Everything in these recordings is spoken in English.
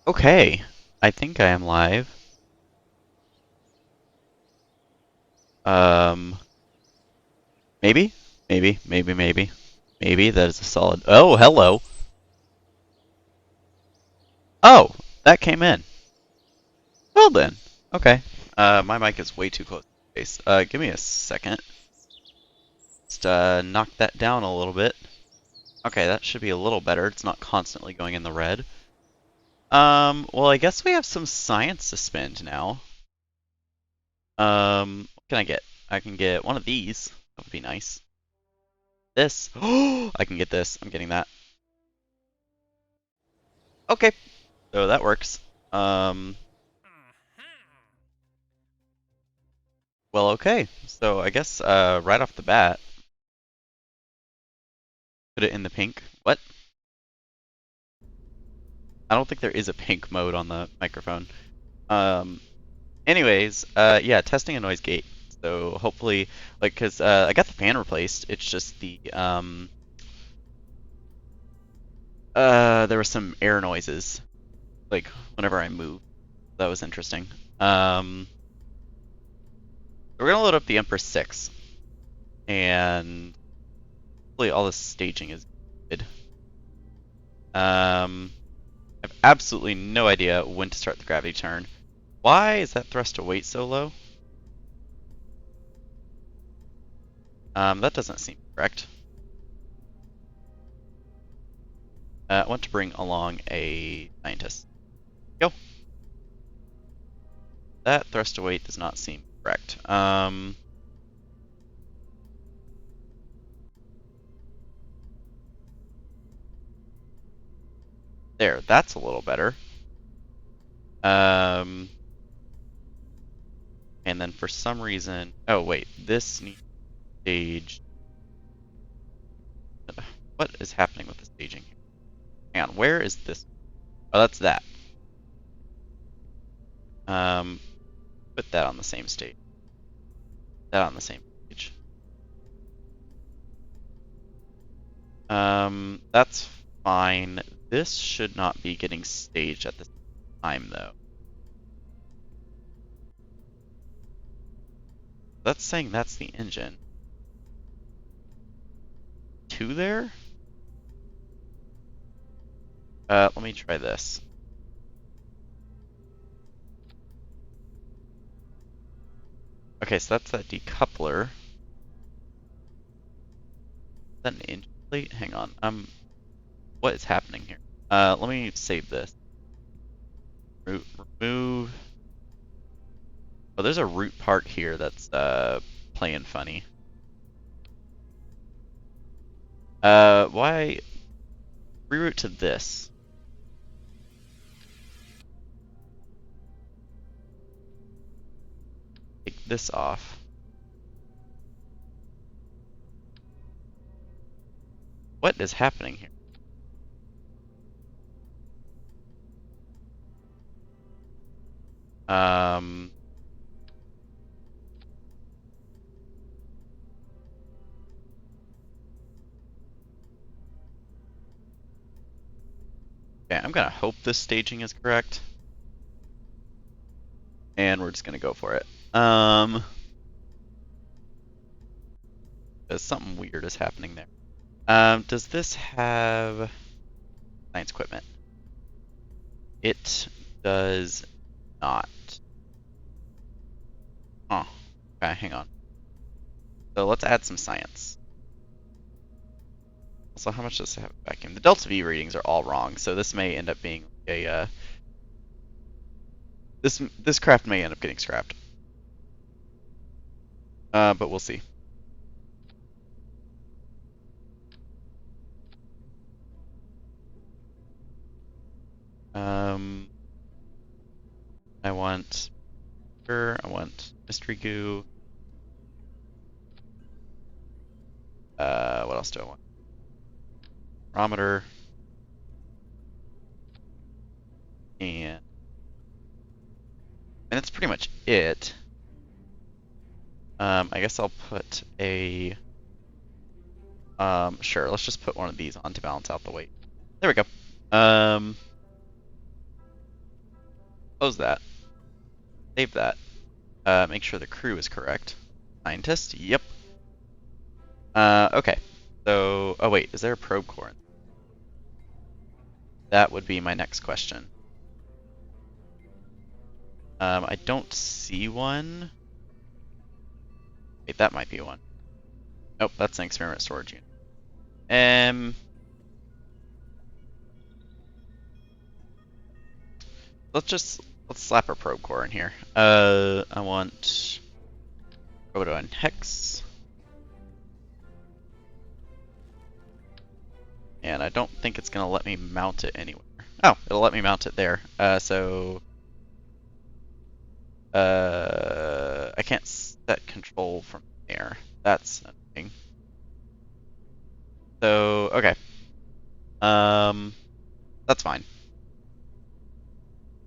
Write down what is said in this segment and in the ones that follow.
Okay, I think I am live. Um, maybe, maybe that is a solid. Oh, hello. Oh, that came in. Well then, okay. My mic is way too close to the face. Give me a second. Just knock that down a little bit. Okay, that should be a little better. It's not constantly going in the red. Well, I guess we have some science to spend now. What can I get? I can get one of these. That would be nice. This. Oh, I can get this. I'm getting that. Okay, so that works. Um, well, okay. So I guess right off the bat, put it in the pink. What? I don't think there is a pink mode on the microphone. Um, anyways, yeah, testing a noise gate. So hopefully, like, cause I got the fan replaced. It's just the there were some air noises, like whenever I move. That was interesting. We're gonna load up the Empress 6, and hopefully all the staging is good. I have absolutely no idea when to start the gravity turn. Why is that thrust to weight so low? That doesn't seem correct. I want to bring along a scientist. Go. That thrust to weight does not seem correct. There, that's a little better. And then for some reason, oh wait, this needs stage. What is happening with the staging here? Hang on, where is this? Oh, that's that. Um, put that on the same stage. That on the same page. That's fine. This should not be getting staged at this time, though. That's saying that's the engine. Two there? Let me try this. Okay, so that's that decoupler. Is that an engine plate? Hang on. What is happening here? Let me save this. Remove. Oh, there's a root part here that's playing funny. Why reroute to this? Take this off. What is happening here? Um, okay, I'm gonna hope this staging is correct. And we're just gonna go for it. Something weird is happening there. Does this have science equipment? It does not. Oh, okay, hang on. So let's add some science. Also, how much does it have a vacuum? The delta V readings are all wrong, so this may end up being a this craft may end up getting scrapped. But we'll see. I want mystery goo. What else do I want? Barometer. And that's pretty much it. I guess I'll put a sure, let's just put one of these on to balance out the weight. There we go. Close that. Save that. Make sure the crew is correct. Scientist, yep. Okay. So, oh wait, is there a probe core? That would be my next question. I don't see one. Wait, that might be one. Nope, that's an experiment storage unit. Let's slap a probe core in here. I want Proto and Hex. And I don't think it's gonna let me mount it anywhere. Oh, it'll let me mount it there. I can't set control from there. That's annoying. So, okay. That's fine.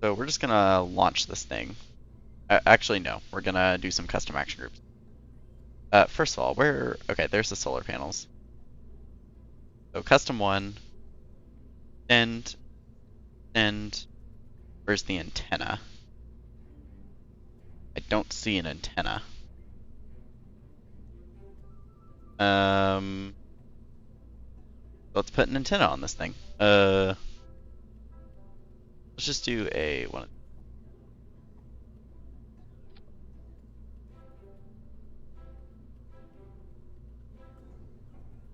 So we're just gonna launch this thing. Actually, no. We're gonna do some custom action groups. First of all, okay, there's the solar panels. So custom one, and where's the antenna? I don't see an antenna. Let's put an antenna on this thing. Let's just do a one.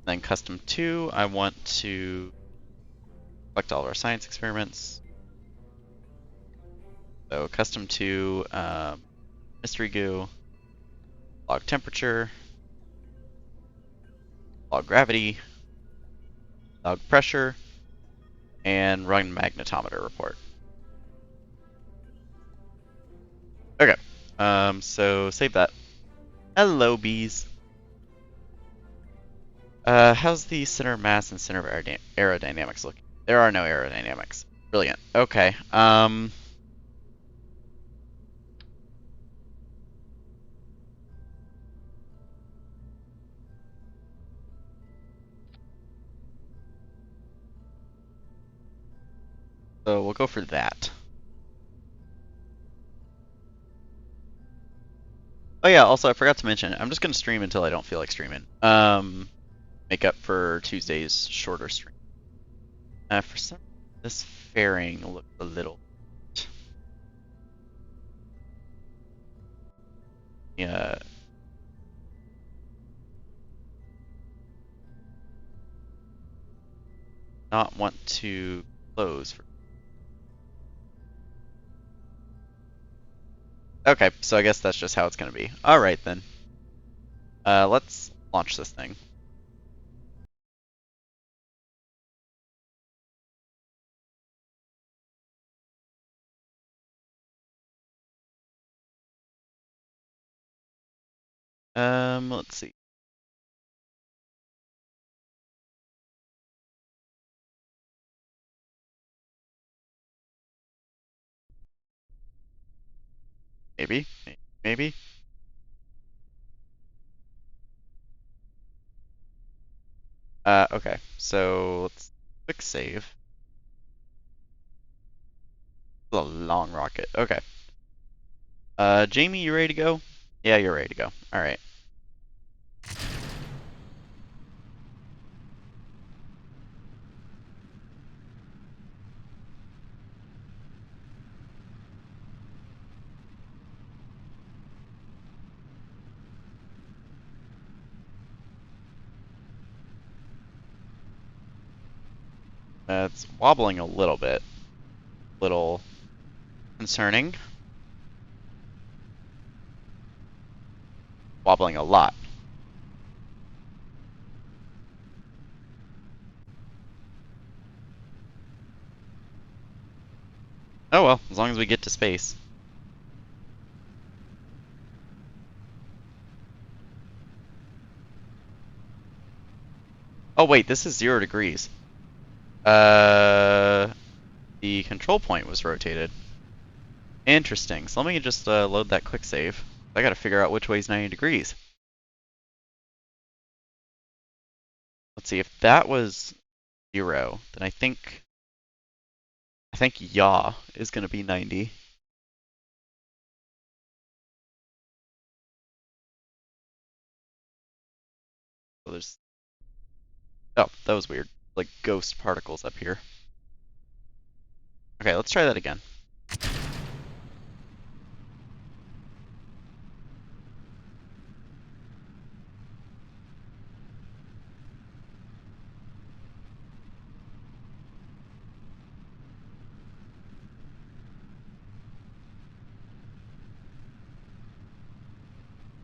Then custom 2, I want to collect all of our science experiments. So custom 2, mystery goo, log temperature, log gravity, log pressure, and run magnetometer report. Okay, so save that. Hello, bees. How's the center of mass and center of aerodynamics looking? There are no aerodynamics. Brilliant. Okay. So we'll go for that. Oh yeah, also I forgot to mention, I'm just gonna stream until I don't feel like streaming. Make up for Tuesday's shorter stream. For some this fairing looks a little yeah. Not want to close for Okay, so I guess that's just how it's gonna be. Alright then. Let's launch this thing. Let's see. Maybe. Maybe. Okay. So let's quick save. A long rocket. Okay. Jamie, you ready to go? Yeah, you're ready to go. Alright. It's wobbling a little bit. Little concerning. Wobbling a lot. Oh well, as long as we get to space. Oh wait, this is 0 degrees. The control point was rotated. Interesting. So let me just load that quick save. I gotta figure out which way is 90 degrees. Let's see, if that was 0, then I think yaw is gonna be 90. Oh, that was weird. Like ghost particles up here. Okay, let's try that again.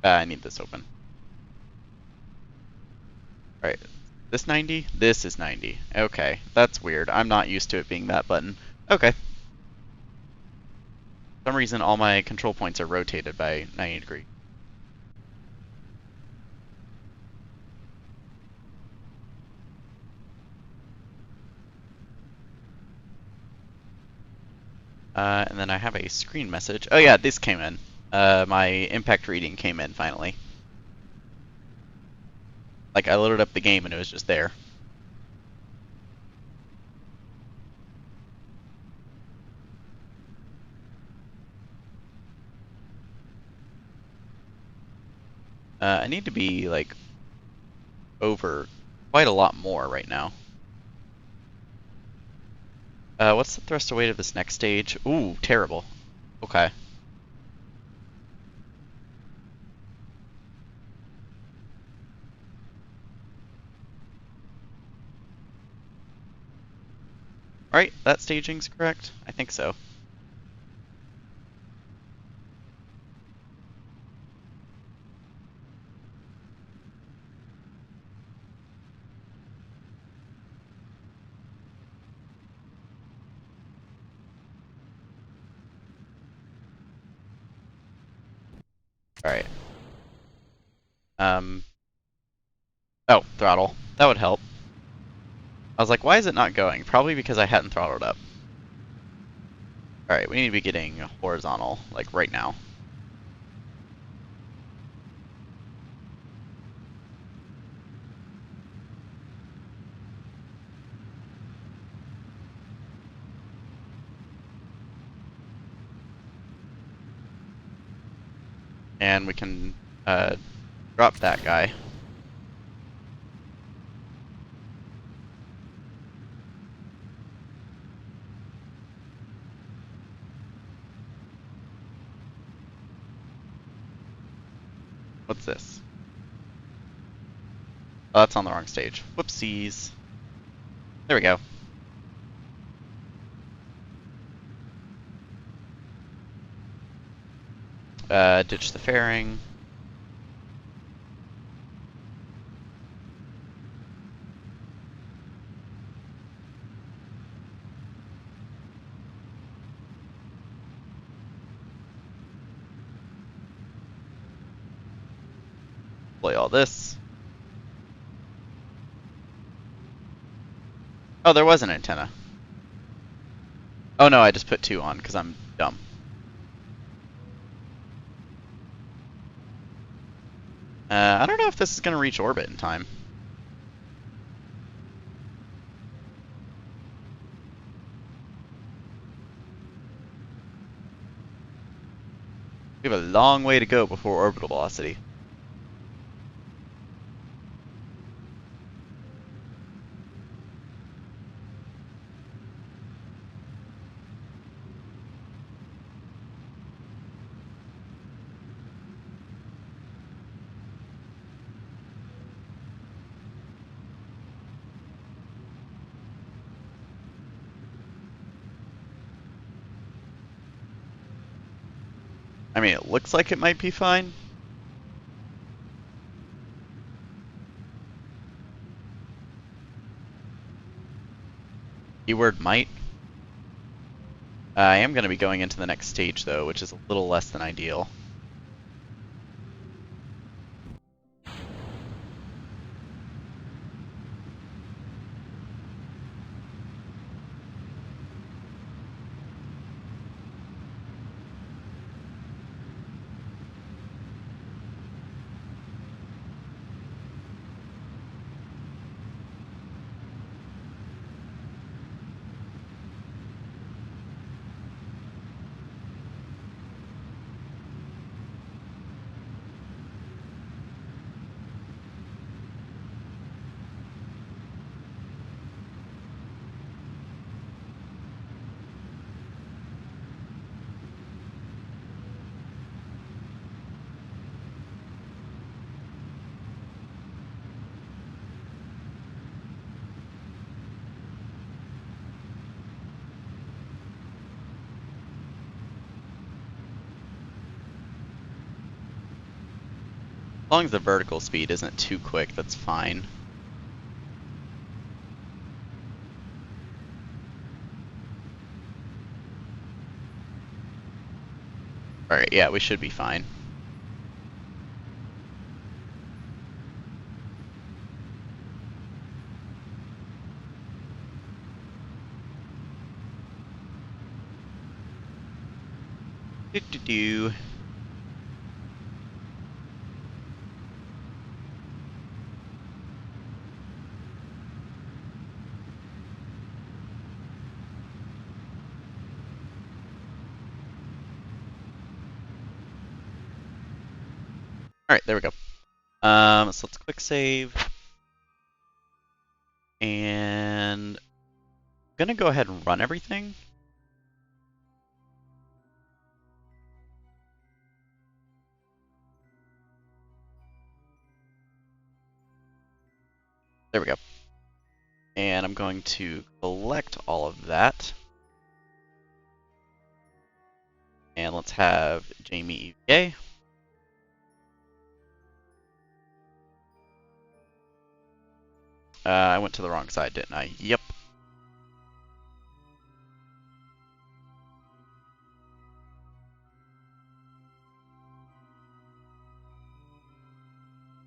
I need this open. Alright, this 90? This is 90. Okay, that's weird. I'm not used to it being that button. Okay. For some reason, all my control points are rotated by 90 degrees. And then I have a screen message. Oh yeah, this came in. My impact reading came in finally. Like I loaded up the game and it was just there. I need to be like over quite a lot more right now. What's the thrust to weight of this next stage? Ooh, terrible. Okay. Alright, that staging's correct? I think so. Alright. Um, oh, throttle. That would help. I was like, why is it not going? Probably because I hadn't throttled up. Alright, we need to be getting horizontal, like right now. And we can drop that guy. What's this? Oh, that's on the wrong stage. Whoopsies. There we go. Ditch the fairing. Play all this. Oh, there was an antenna. Oh no, I just put 2 on because I'm dumb. I don't know if this is going to reach orbit in time. We have a long way to go before orbital velocity. I mean, it looks like it might be fine. Keyword might. I am going to be going into the next stage though, which is a little less than ideal. long as the vertical speed isn't too quick, that's fine. Alright, yeah, we should be fine. Do. Alright, there we go. So let's quick save. And I'm gonna go ahead and run everything. There we go. And I'm going to collect all of that. And let's have Jamie EVA. I went to the wrong side, didn't I? Yep.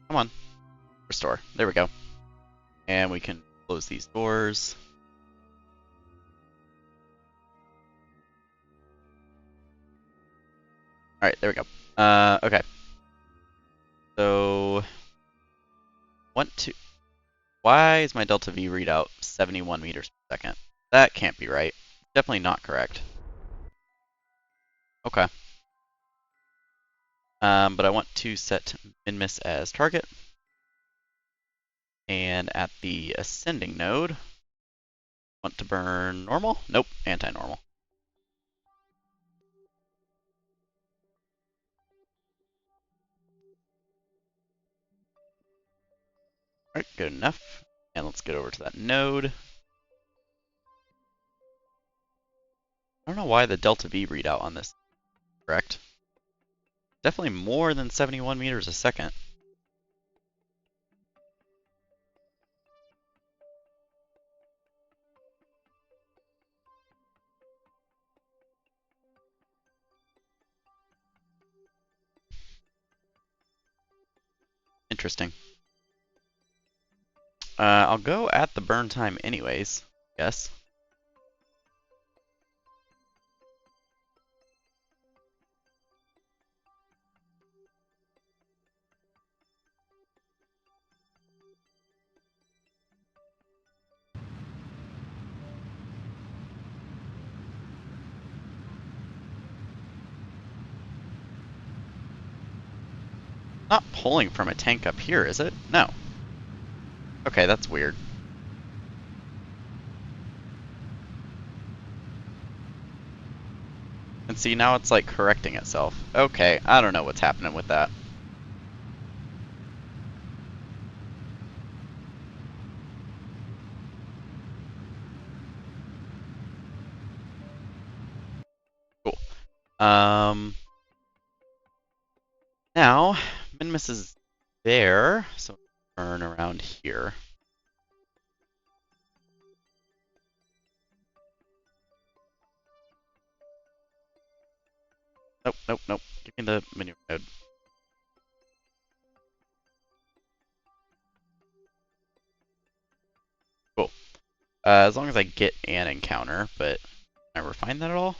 Come on. Restore. There we go. And we can close these doors. Alright, there we go. Okay. So, why is my delta V readout 71 meters per second? That can't be right. Definitely not correct. Okay. But I want to set min-miss as target. And at the ascending node, want to burn normal? Nope, anti-normal. Alright, good enough. And let's get over to that node. I don't know why the delta V readout on this is correct. Definitely more than 71 meters a second. Interesting. I'll go at the burn time anyways, yes. Not pulling from a tank up here, is it? No. Okay, that's weird. And see, now it's like correcting itself. Okay, I don't know what's happening with that. Cool. Now, min-miss is there, so turn around here. Nope, nope, nope. Give me the menu node. Cool. As long as I get an encounter, but can I refine that at all?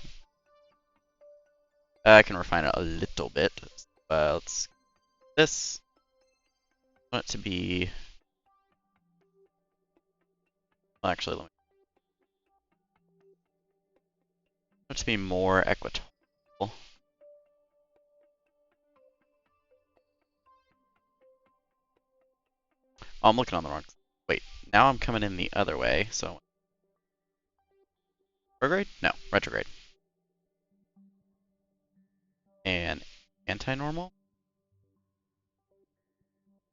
I can refine it a little bit. Let's this. I want it to be. Well, actually, let me. I want it to be more equatorial. Oh, I'm looking on the wrong. Wait, now I'm coming in the other way. So retrograde? No, retrograde. And anti-normal.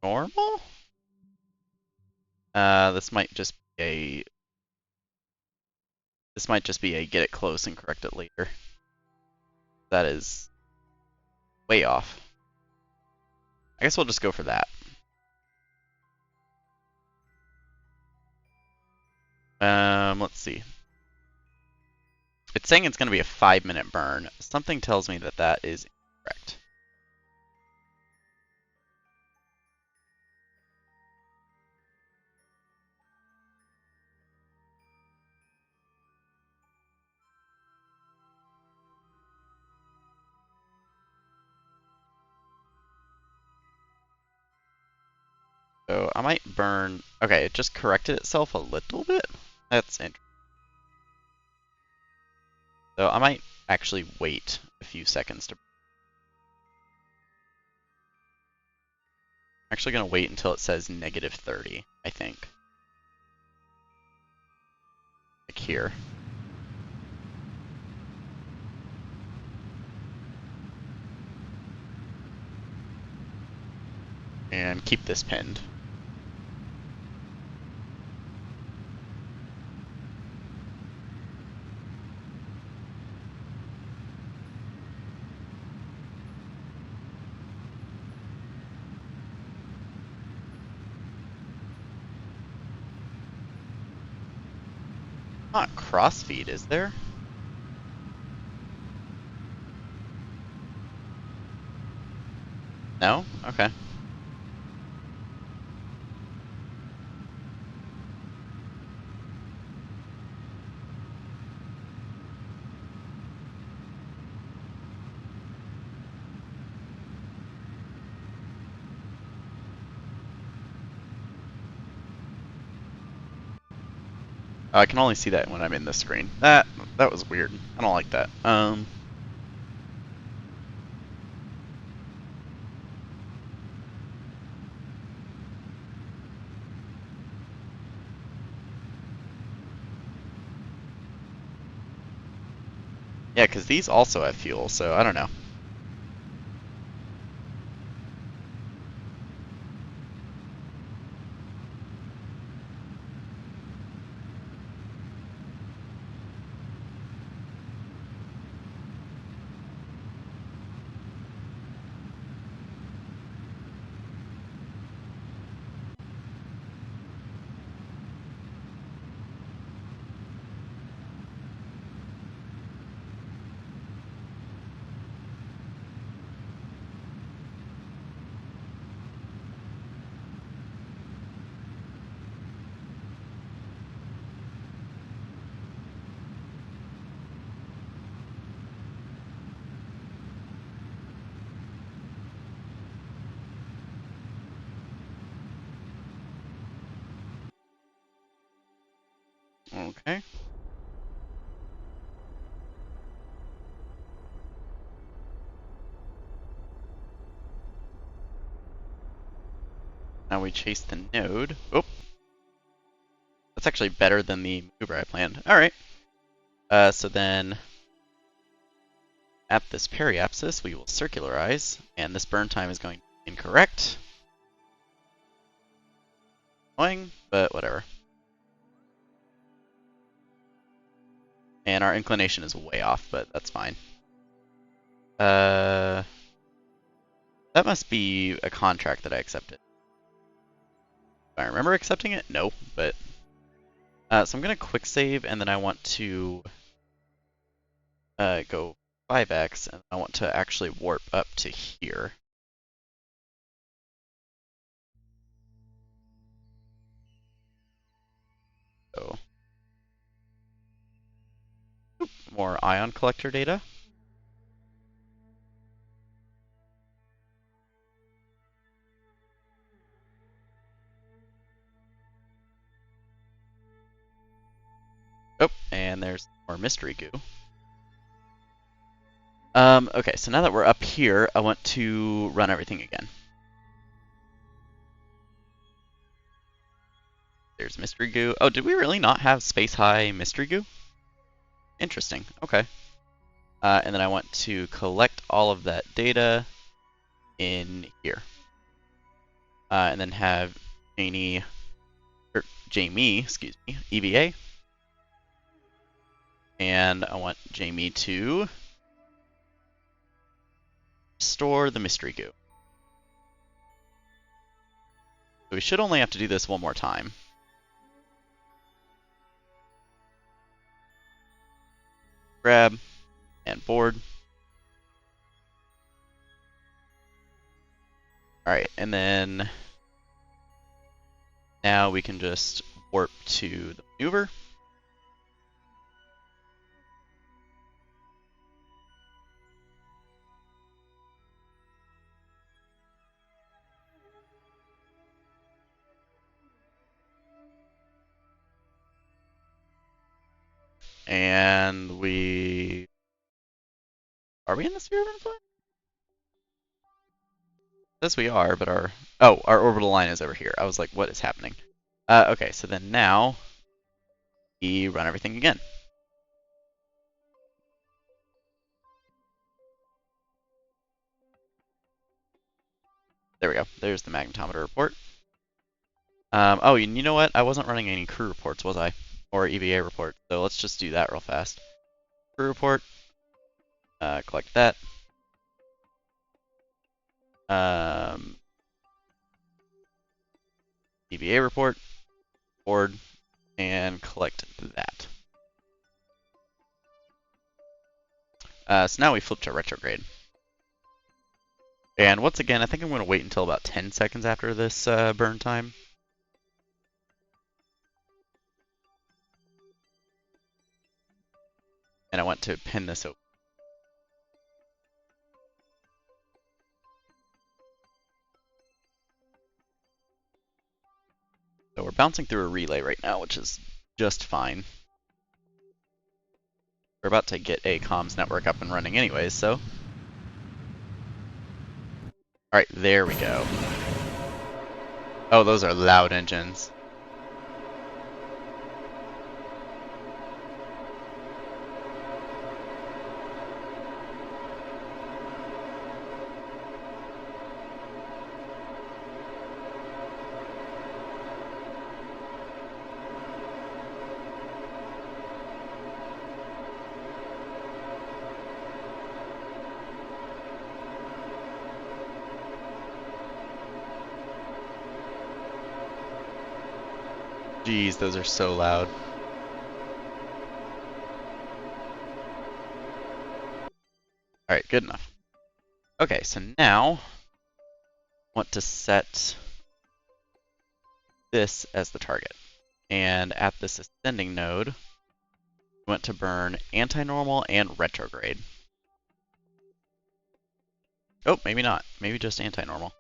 Normal? This might just be a. This might just be a get it close and correct it later. That is way off. I guess we'll just go for that. Let's see. It's saying it's going to be a 5-minute burn. Something tells me that that is incorrect. So I might burn. Okay, it just corrected itself a little bit. That's interesting. So I might actually wait a few seconds to. I'm actually going to wait until it says -30, I think. Like here. And keep this pinned. Not crossfeed, is there? No? Okay. I can only see that when I'm in the screen. That was weird. I don't like that. Yeah, because these also have fuel, so I don't know. Okay. Now we chase the node. Oh, that's actually better than the maneuver I planned. All right. So then, at this periapsis, we will circularize, and this burn time is going to be incorrect. Annoying, but whatever. And our inclination is way off, but that's fine. That must be a contract that I accepted. Do I remember accepting it? No, but so I'm gonna quick save, and then I want to go 5x, and I want to actually warp up to here. So more ion collector data. Oh, and there's more mystery goo. Okay, so now that we're up here, I want to run everything again. There's mystery goo. Oh, did we really not have space high mystery goo? Interesting. Okay. And then I want to collect all of that data in here. And then have Jamie, excuse me, EVA. And I want Jamie to store the mystery goo. So we should only have to do this one more time. Grab and board. Alright, and then now we can just warp to the maneuver. And we... Are we in the sphere of influence? Yes, we are, but our... Oh, our orbital line is over here. I was like, what is happening? Okay, so then now we run everything again. There we go. There's the magnetometer report. Oh, and you know what? I wasn't running any crew reports, was I? Or EVA report. So let's just do that real fast. Crew report. Collect that. EVA report. Board. And collect that. So now we flip to retrograde. And once again, I think I'm going to wait until about 10 seconds after this burn time. And I want to pin this open. So we're bouncing through a relay right now, which is just fine. We're about to get a comms network up and running anyways, so. Alright, there we go. Oh, those are loud engines. Jeez, those are so loud. Alright, good enough. Okay, so now I want to set this as the target. And at this ascending node, we want to burn anti-normal and retrograde. Oh, maybe not. Maybe just anti-normal.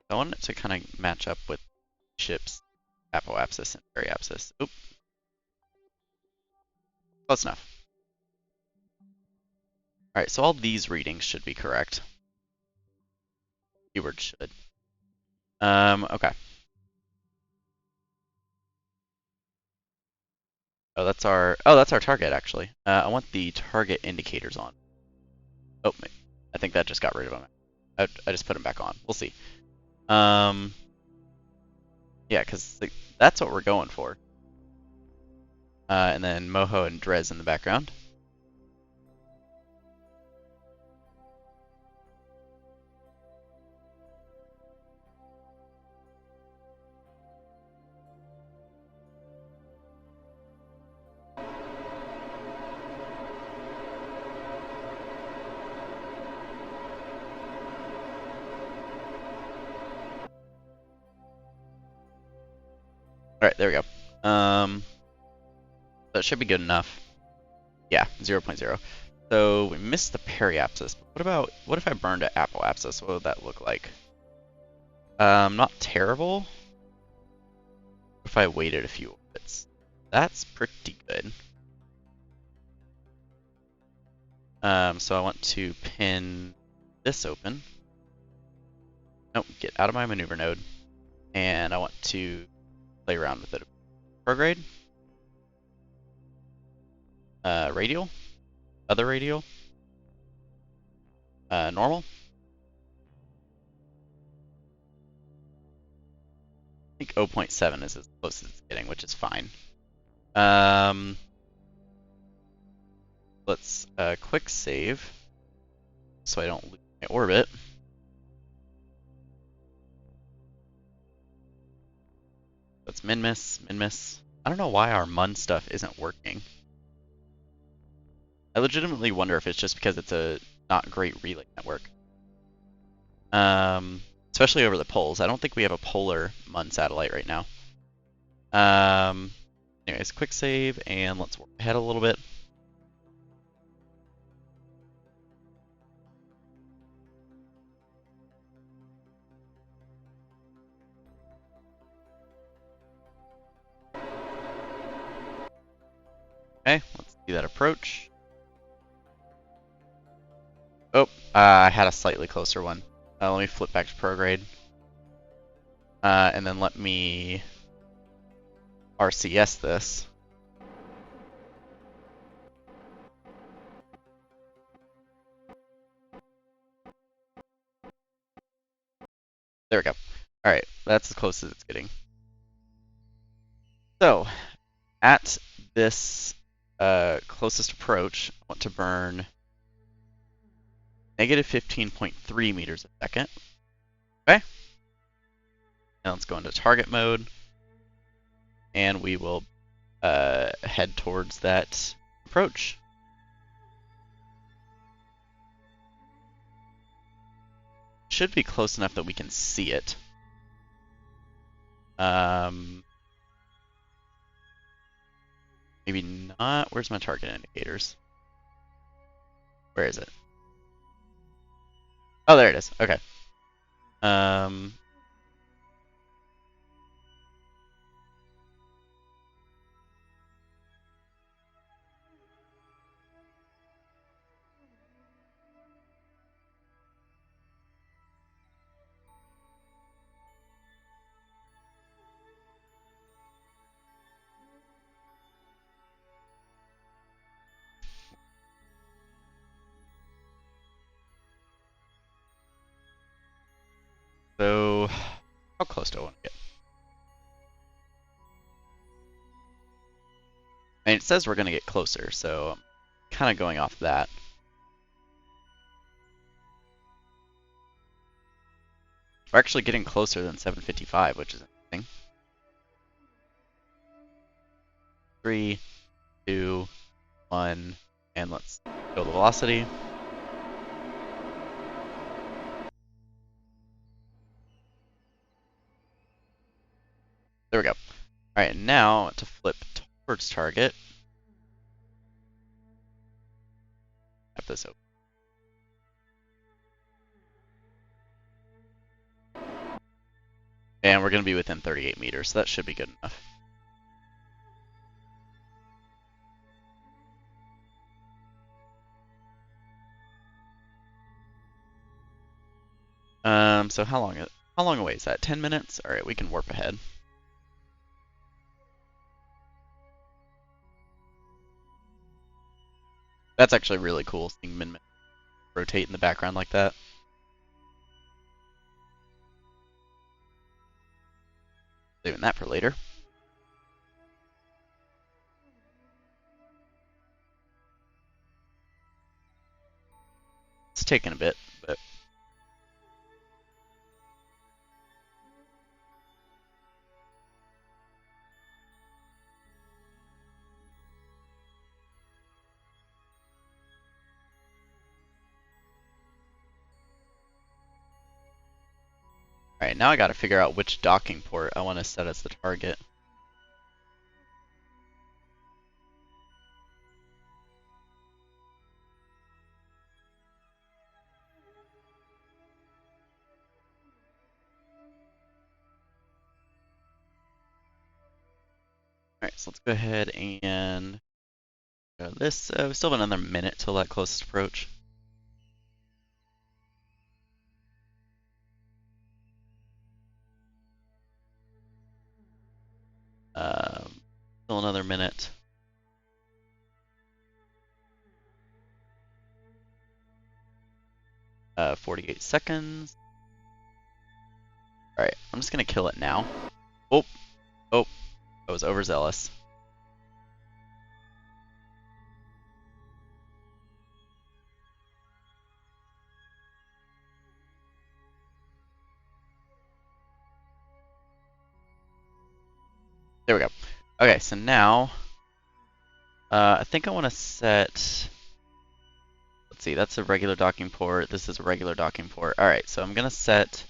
I want it to kind of match up with ships, apoapsis and periapsis. Oop. Close enough. Alright, so all these readings should be correct. Keyword should. Okay. Oh, that's our target actually. I want the target indicators on. Oh, I think that just got rid of them. I just put them back on. We'll see. Yeah, because that's what we're going for. And then Moho and Drez in the background. Alright, there we go. That should be good enough. Yeah, 0.0. So we missed the periapsis. What if I burned an apoapsis? What would that look like? Not terrible. If I waited a few orbits. That's pretty good. So I want to pin this open. Nope, get out of my maneuver node. And I want to play around with it. Prograde. Radial. Other radial. Normal. I think 0.7 is as close as it's getting, which is fine. Let's quick save so I don't lose my orbit. Let's min-miss, min-miss. I don't know why our mun stuff isn't working. I legitimately wonder if it's just because it's a not great relay network. Especially over the poles. I don't think we have a polar mun satellite right now. Anyways, quick save, and let's warp ahead a little bit. Okay, let's see that approach. Oh, I had a slightly closer one. Let me flip back to prograde. And then let me RCS this. There we go. Alright, that's as close as it's getting. So, at this closest approach, I want to burn negative 15.3 meters a second. Okay. Now let's go into target mode. And we will head towards that approach. Should be close enough that we can see it. Maybe not. Where's my target indicators? Where is it? Oh, there it is. Okay. So, how close do I want to get? I mean, it says we're going to get closer, so I'm kind of going off that. We're actually getting closer than 755, which is interesting. 3, 2, 1, and let's go the velocity. There we go. Alright, now to flip towards target. Have this open. And we're going to be within 38 meters, so that should be good enough. So how long away is that? 10 minutes? Alright, we can warp ahead. That's actually really cool, seeing min rotate in the background like that. Saving that for later. It's taking a bit, but... Alright, now I gotta figure out which docking port I want to set as the target. Alright, so let's go ahead and go this. We still have another minute till that closest approach. Still another minute. Uh, 48 seconds. Alright, I'm just gonna kill it now. Oh, I was overzealous. There we go. Okay, so now I think I want to set. Let's see, that's a regular docking port. This is a regular docking port. All right, so I'm gonna set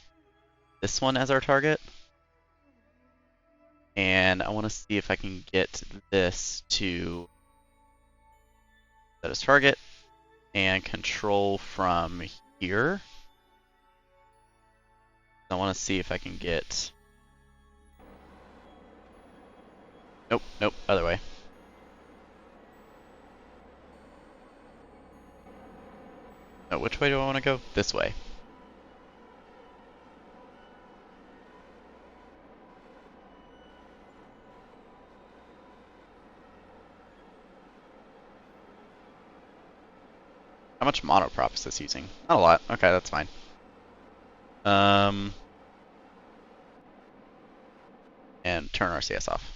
this one as our target, and I want to see if I can get this to set as target and control from here. I want to see if I can get. Nope, nope, other way. No, which way do I want to go? This way. How much monoprop is this using? Not a lot. Okay, that's fine. And turn RCS off.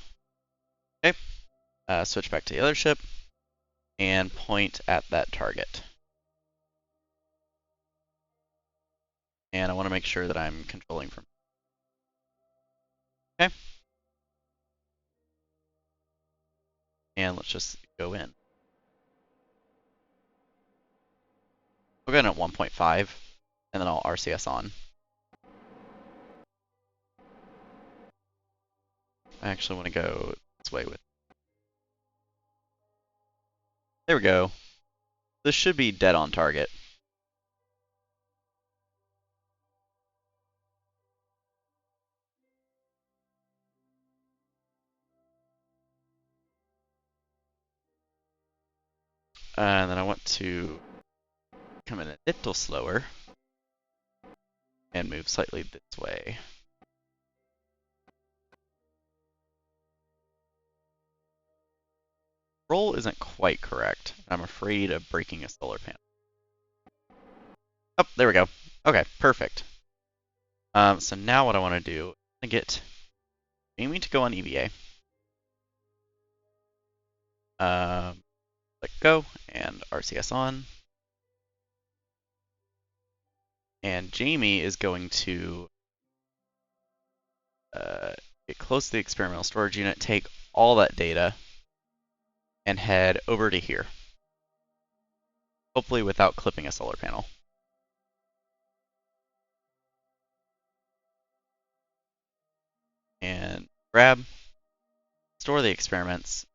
Okay. Switch back to the other ship and point at that target. And I want to make sure that I'm controlling from. Okay. And let's just go in. We'll go in at 1.5, and then I'll RCS on. I actually want to go this way with. There we go. This should be dead on target. And then I want to come in a little slower and move slightly this way. Roll isn't quite correct. I'm afraid of breaking a solar panel. Oh, there we go. Okay, perfect. So now what I want to do is get Amy to go on EVA. Let go and RCS on. And Jamie is going to get close to the experimental storage unit, take all that data, and head over to here. Hopefully without clipping a solar panel. And grab, store the experiments,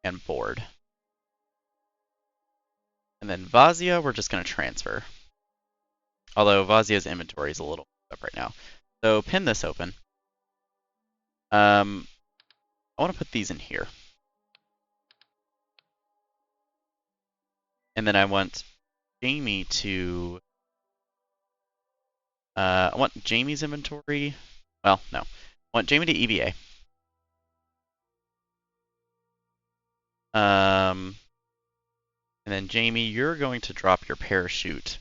and board. And then Vazia, we're just going to transfer. Although Vazia's inventory is a little up right now. So pin this open. I want to put these in here. And then I want Jamie to... I want Jamie's inventory... Well, no. I want Jamie to EVA. And then Jamie, you're going to drop your parachute.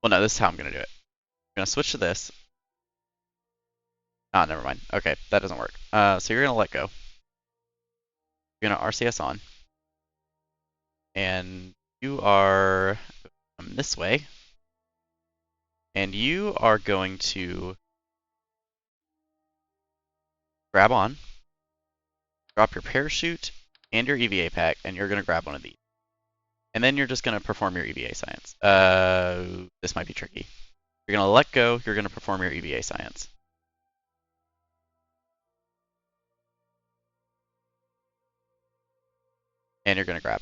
Well, no, this is how I'm going to do it. I'm going to switch to this. Ah, never mind. Okay, that doesn't work. So you're going to let go. You're going to RCS on. And you are this way. And you are going to grab on, drop your parachute and your EVA pack, and you're going to grab one of these. And then you're just going to perform your EVA science. This might be tricky. You're going to let go, you're going to perform your EVA science. And you're going to grab.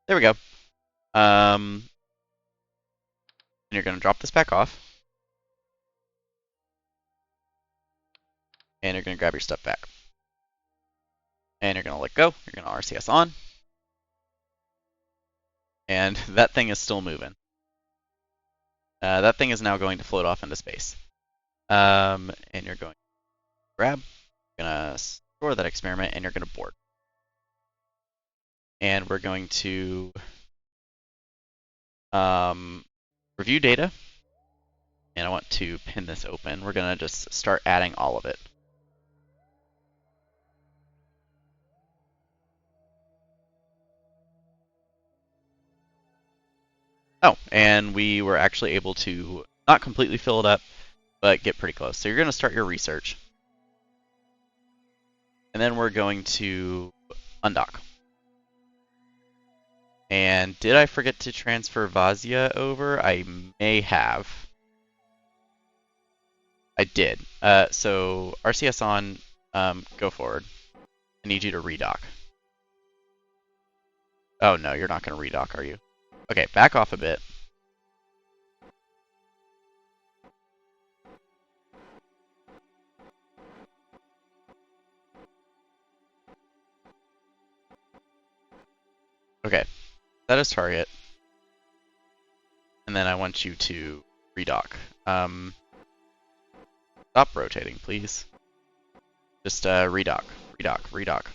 There we go. And you're going to drop this back off. And you're going to grab your stuff back. And you're going to let go. You're going to RCS on. And that thing is still moving. That thing is now going to float off into space. And you're going to grab. You're going to store that experiment, and you're going to board. And we're going to review data. And I want to pin this open. We're going to just start adding all of it. Oh, and we were actually able to not completely fill it up, but get pretty close. So you're going to start your research. And then we're going to undock. And did I forget to transfer Vazia over? I may have. I did. So RCS on, go forward. I need you to redock. Oh no, you're not going to redock, are you? Okay, back off a bit. Okay, that is target. And then I want you to redock. Stop rotating, please. Just redock, redock, redock.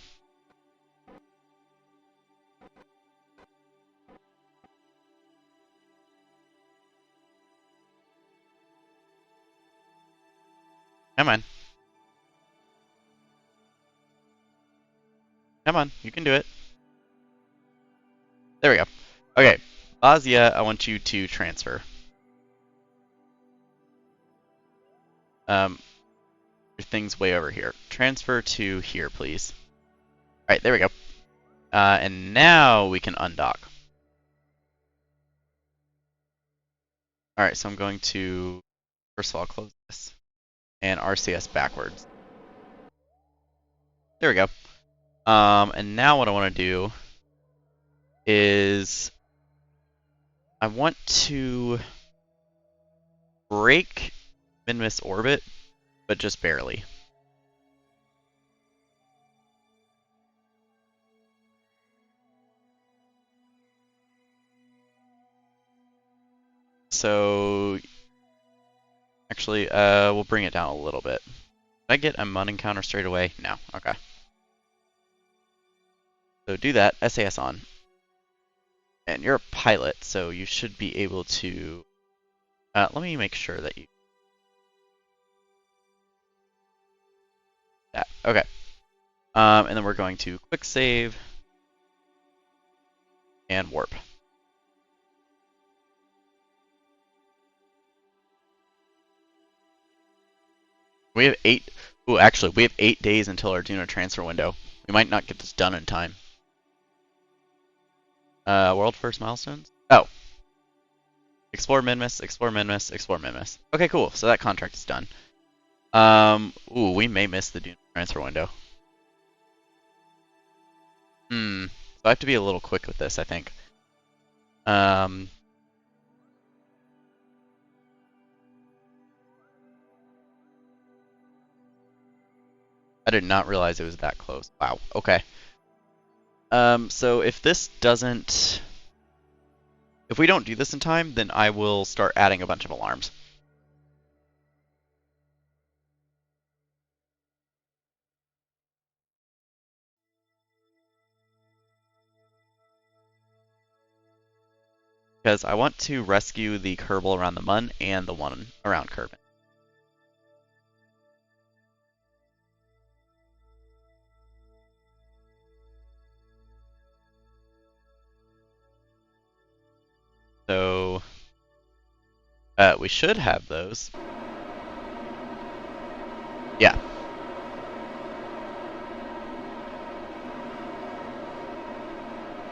Come on. Come on, you can do it. There we go. Okay, Vazia, I want you to transfer. Your thing's way over here. Transfer to here, please. Alright, there we go. And now we can undock. Alright, so I'm going to, first of all, close this. And RCS backwards. There we go. And now what I want to do is I want to break Minmus orbit, but just barely. So actually, we'll bring it down a little bit. Did I get a Mun encounter straight away? No. Okay. So do that. SAS on. And you're a pilot, so you should be able to... let me make sure that you... That. Okay. And then we're going to quick save and warp. We have 8... Ooh, actually, we have 8 days until our Duna transfer window. We might not get this done in time. World first milestones? Oh. Explore Minmus, explore Minmus, explore Minmus. Okay, cool. So that contract is done. Ooh, we may miss the Duna transfer window. So I have to be a little quick with this, I think. I did not realize it was that close. Wow, okay. So if this doesn't... If we don't do this in time, then I will start adding a bunch of alarms. Because I want to rescue the Kerbal around the Mun and the one around Kerbin. So we should have those. Yeah.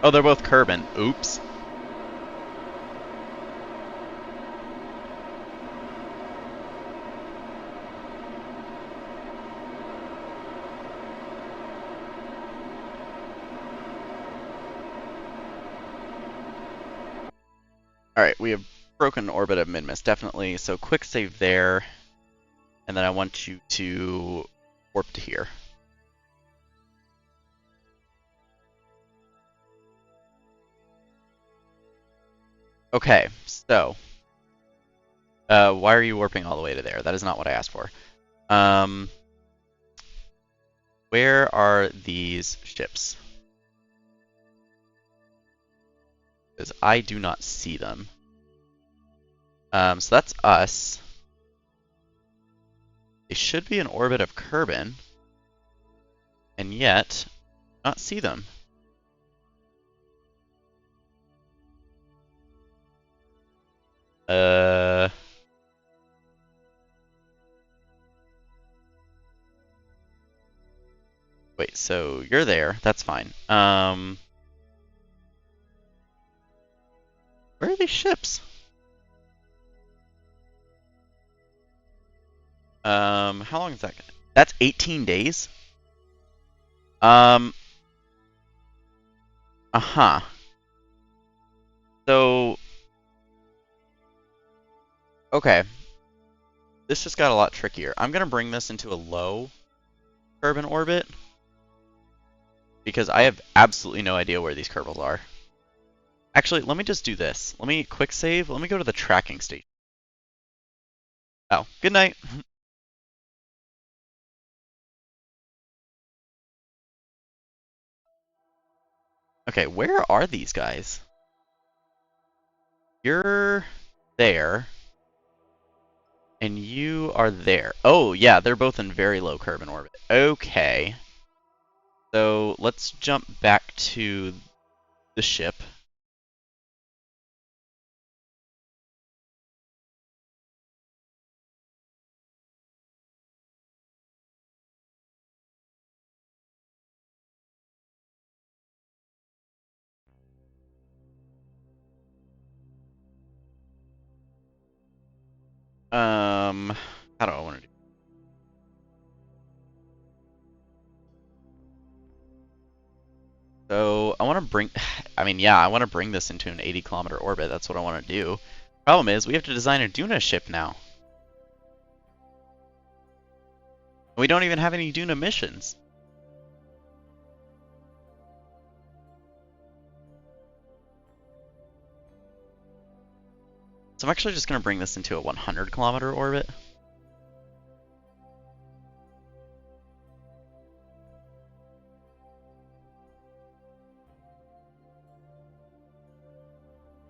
Oh, they're both Kerbin. Oops. Alright, we have broken orbit of Minmus, definitely. So quick save there. And then I want you to warp to here. Okay, so why are you warping all the way to there? That is not what I asked for. Where are these ships? Because I do not see them. So that's us. They should be in orbit of Kerbin, and yet not see them. Wait, so you're there. That's fine. Where are these ships? How long is that? That's 18 days? Um, uh-huh. So, okay. This just got a lot trickier. I'm gonna bring this into a low Kerbin orbit because I have absolutely no idea where these Kerbals are. Actually, let me just do this. Let me quick save. Let me go to the tracking station. Oh, good night. Okay, where are these guys? You're there, and you are there. Oh, yeah, they're both in very low Kerbin orbit. Okay. So let's jump back to the ship. How do I want to do? So I want to bring, I mean, yeah, I want to bring this into an 80-kilometer orbit. That's what I want to do. Problem is, we have to design a Duna ship now. We don't even have any Duna missions. So I'm actually just going to bring this into a 100-kilometer orbit.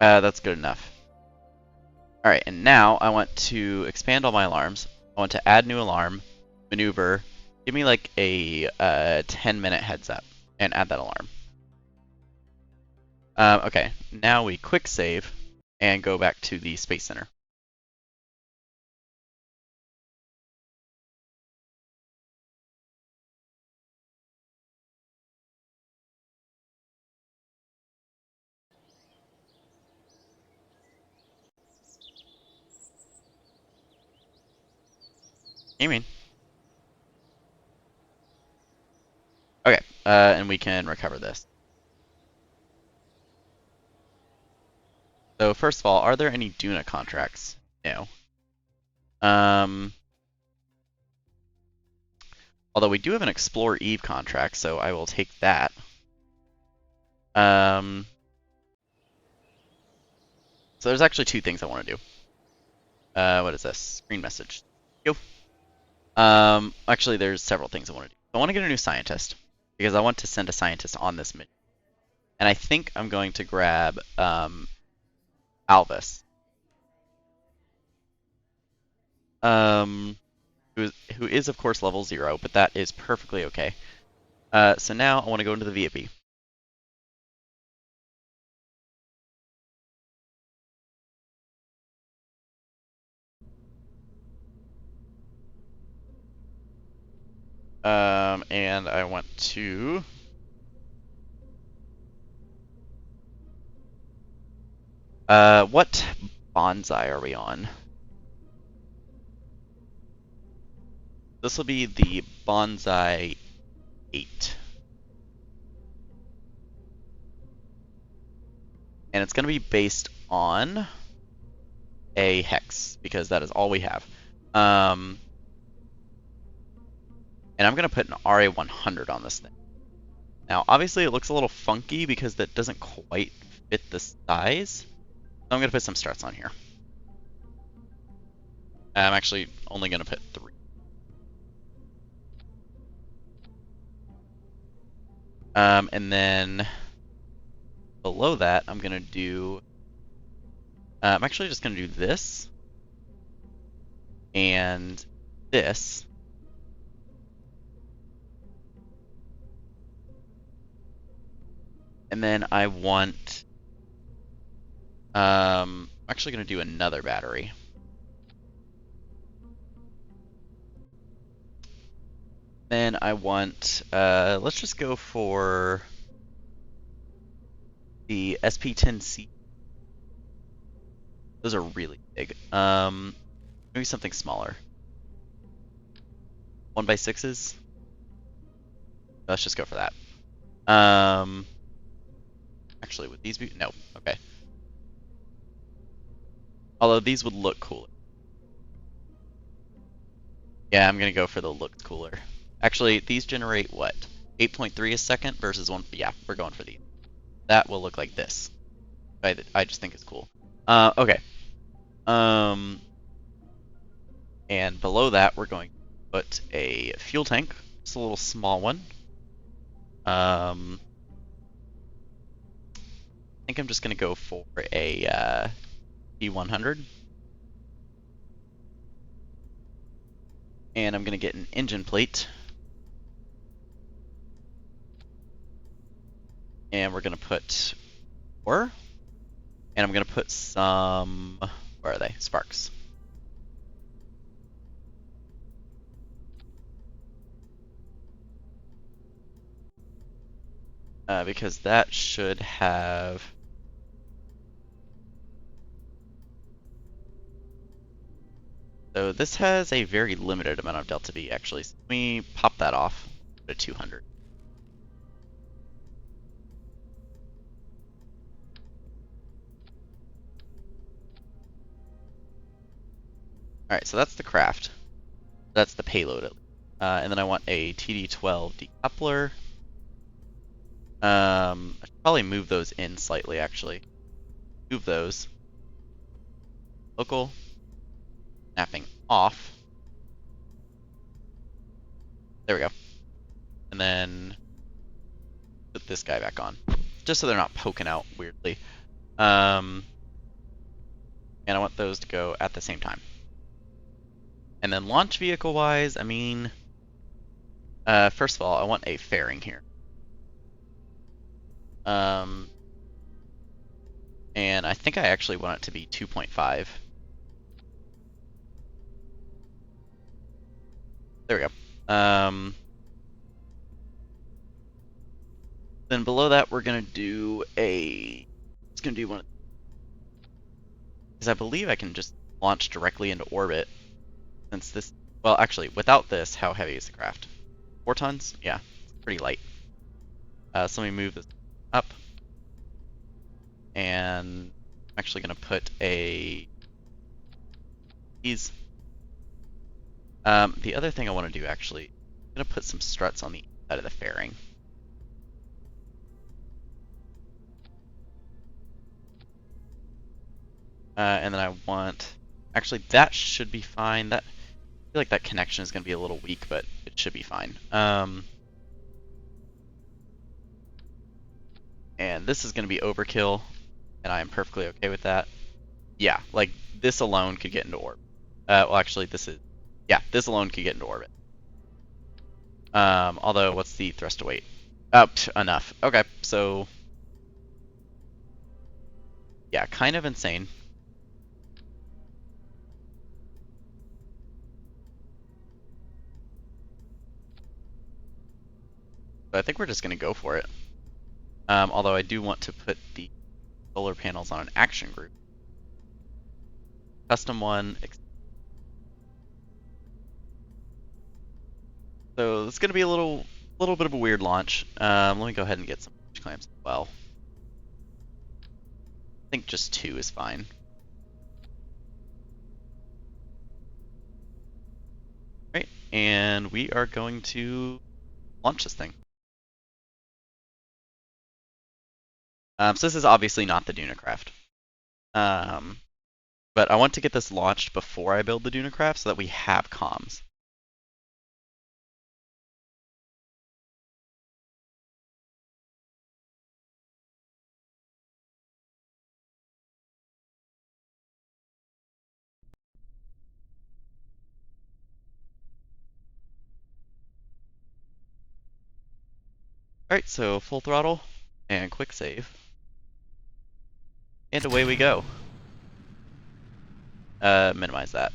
That's good enough. Alright, and now I want to expand all my alarms. I want to add new alarm, maneuver, give me like a 10-minute heads up, and add that alarm. Okay, now we quick save and go back to the Space Center. You mean? Okay, and we can recover this. So first of all, are there any Duna contracts? No. Although we do have an Explore Eve contract, so I will take that. So there's actually two things I want to do. What is this? Screen message. Yo. Actually, there's several things I want to do. I want to get a new scientist because I want to send a scientist on this mission, and I think I'm going to grab Alvis, who is of course level 0, but that is perfectly okay. So now I want to go into the VIP. And I want to what bonsai are we on? This will be the bonsai 8. And it's going to be based on a hex, because that is all we have. And I'm going to put an RA100 on this thing. Now, obviously, it looks a little funky because that doesn't quite fit the size. So I'm going to put some struts on here. I'm actually only going to put 3. And then below that, I'm going to do... I'm actually just going to do this. And this. And then I want... I'm actually going to do another battery. Then I want, let's just go for the SP10C. Those are really big. Maybe something smaller. 1x6s? Let's just go for that. Actually, would these be? No. Okay. Although these would look cooler. Yeah, I'm gonna go for the looks cooler. Actually, these generate what? 8.3 a second versus one. Yeah, we're going for these. That will look like this. I just think it's cool. Okay. Um, and below that, we're going to put a fuel tank. Just a little small one. I think I'm just gonna go for a P100. And I'm gonna get an engine plate. And we're gonna put ore. And I'm gonna put some, where are they? Sparks. Because that should have. So this has a very limited amount of delta V actually. So let me pop that off to 200. Alright, so that's the craft. That's the payload. And then I want a TD12 decoupler. I should probably move those in slightly actually. Move those. Local. Snapping off. There we go. And then put this guy back on. Just so they're not poking out weirdly. And I want those to go at the same time. And then launch vehicle wise, I mean, first of all, I want a fairing here. And I think I actually want it to be 2.5. There we go. Then below that, we're gonna do a. It's gonna do one. Because I believe I can just launch directly into orbit. Since this, well, actually, without this, how heavy is the craft? 4 tons? Yeah, it's pretty light. So let me move this up. And I'm actually gonna put a. These. The other thing I want to do actually, I'm gonna put some struts on the inside of the fairing. And then I want, actually that should be fine. That, I feel like that connection is gonna be a little weak, but it should be fine. And this is gonna be overkill, and I am perfectly okay with that. Yeah, like this alone could get into orbit. Well, actually, this is, yeah, this alone could get into orbit. Although, what's the thrust to weight? Oh, enough. Okay, so yeah, kind of insane. So I think we're just gonna go for it. Although I do want to put the solar panels on an action group. Custom one. So it's gonna be a little bit of a weird launch. Let me go ahead and get some clamps as well. I think just 2 is fine. Right, and we are going to launch this thing. So this is obviously not the Dunacraft. But I want to get this launched before I build the Dunacraft so that we have comms. Alright, so full throttle and quick save. And away we go. Minimize that.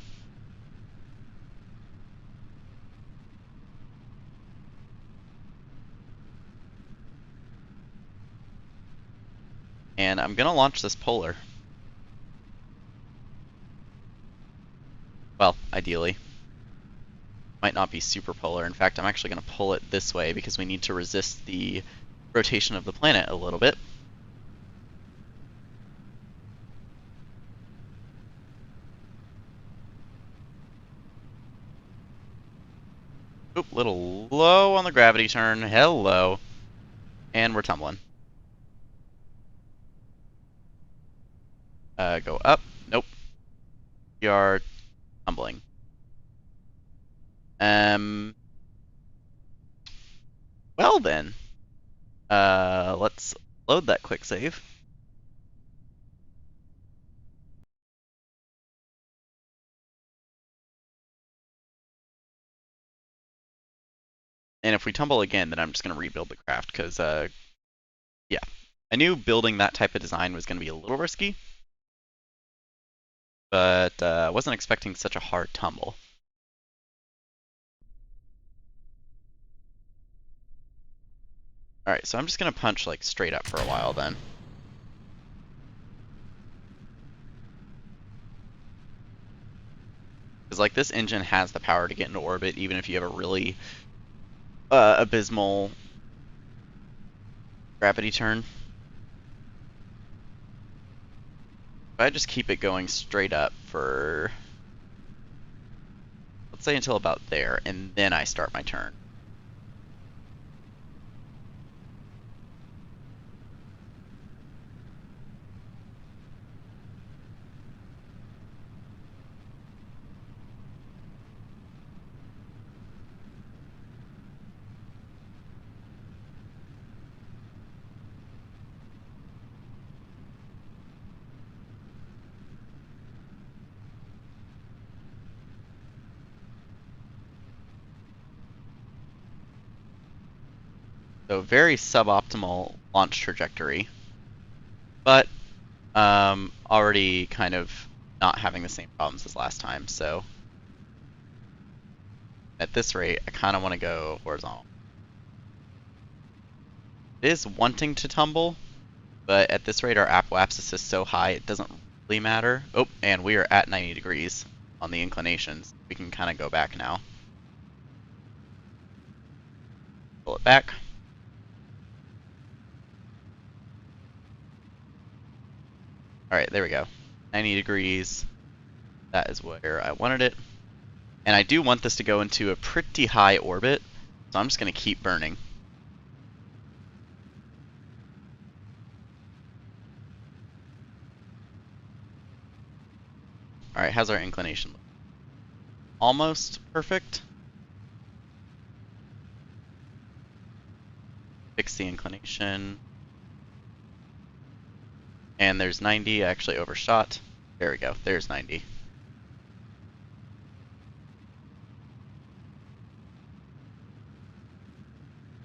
And I'm gonna launch this polar. Well, ideally. Might not be super polar. In fact, I'm actually gonna pull it this way because we need to resist the rotation of the planet a little bit. Oop, little low on the gravity turn. Hello. And we're tumbling. Go up. Nope. We are tumbling. Well then. Let's load that quick save. And if we tumble again, then I'm just going to rebuild the craft, because, yeah. I knew building that type of design was going to be a little risky, but I wasn't expecting such a hard tumble. Alright, so I'm just going to punch, like, straight up for a while, then. Because, like, this engine has the power to get into orbit, even if you have a really abysmal gravity turn. If I just keep it going straight up for, let's say, until about there, and then I start my turn. So very suboptimal launch trajectory, but already kind of not having the same problems as last time. So at this rate, I kind of want to go horizontal. It is wanting to tumble, but at this rate, our apoapsis is so high, it doesn't really matter. Oh, and we are at 90 degrees on the inclinations. We can kind of go back now. Pull it back. Alright, there we go. 90 degrees. That is where I wanted it. And I do want this to go into a pretty high orbit, so I'm just going to keep burning. Alright, how's our inclination look? Almost perfect. Fix the inclination. And there's 90, I actually overshot. There we go, there's 90.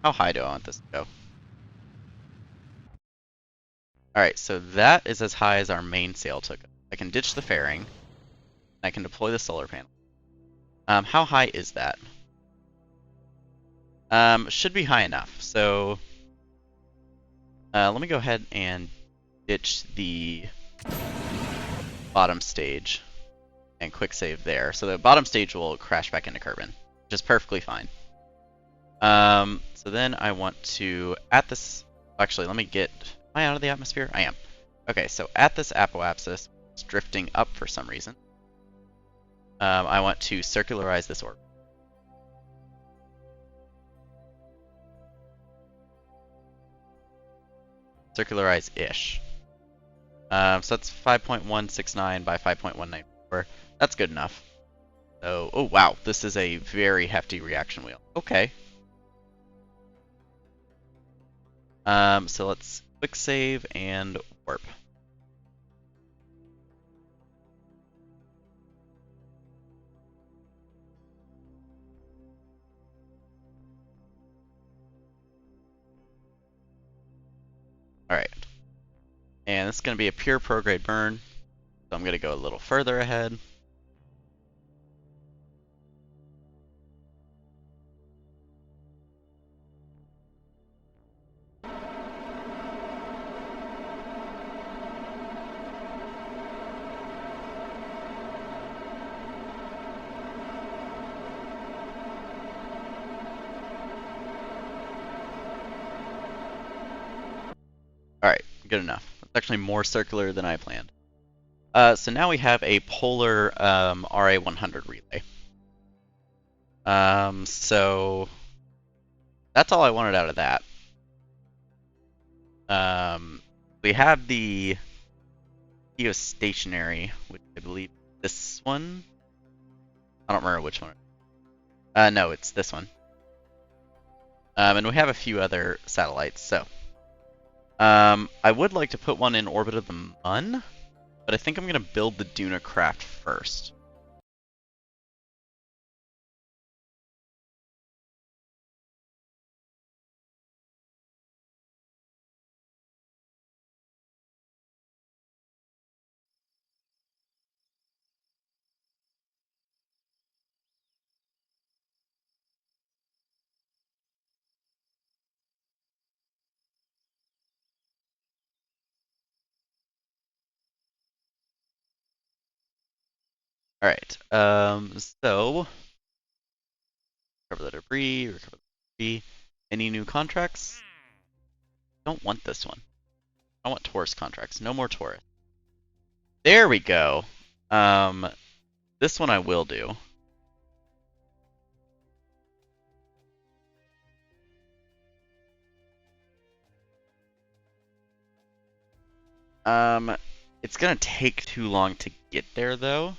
How high do I want this to go? Alright, so that is as high as our main sail took. I can ditch the fairing, and I can deploy the solar panel. How high is that? Should be high enough, so let me go ahead and ditch the bottom stage and quick save there. So the bottom stage will crash back into Kerbin, which is perfectly fine. So then I want to, at this, actually let me get, am I out of the atmosphere? I am. Okay, so at this apoapsis, it's drifting up for some reason. I want to circularize this orbit. Circularize-ish. So that's 5.169 by 5.194. That's good enough. So, oh wow, this is a very hefty reaction wheel. Okay. So let's quick save and warp. Alright. And this is going to be a pure prograde burn. So I'm going to go a little further ahead. Good enough. It's actually more circular than I planned. So now we have a polar RA100 relay. So that's all I wanted out of that. We have the geostationary, which I believe this one. I don't remember which one. No, it's this one. And we have a few other satellites. So, I would like to put one in orbit of the Mun, but I think I'm gonna build the Duna craft first. All right. So recover the debris. Recover the debris. Any new contracts? Don't want this one. I want tourist contracts. No more tourists. There we go. This one I will do. It's gonna take too long to get there though.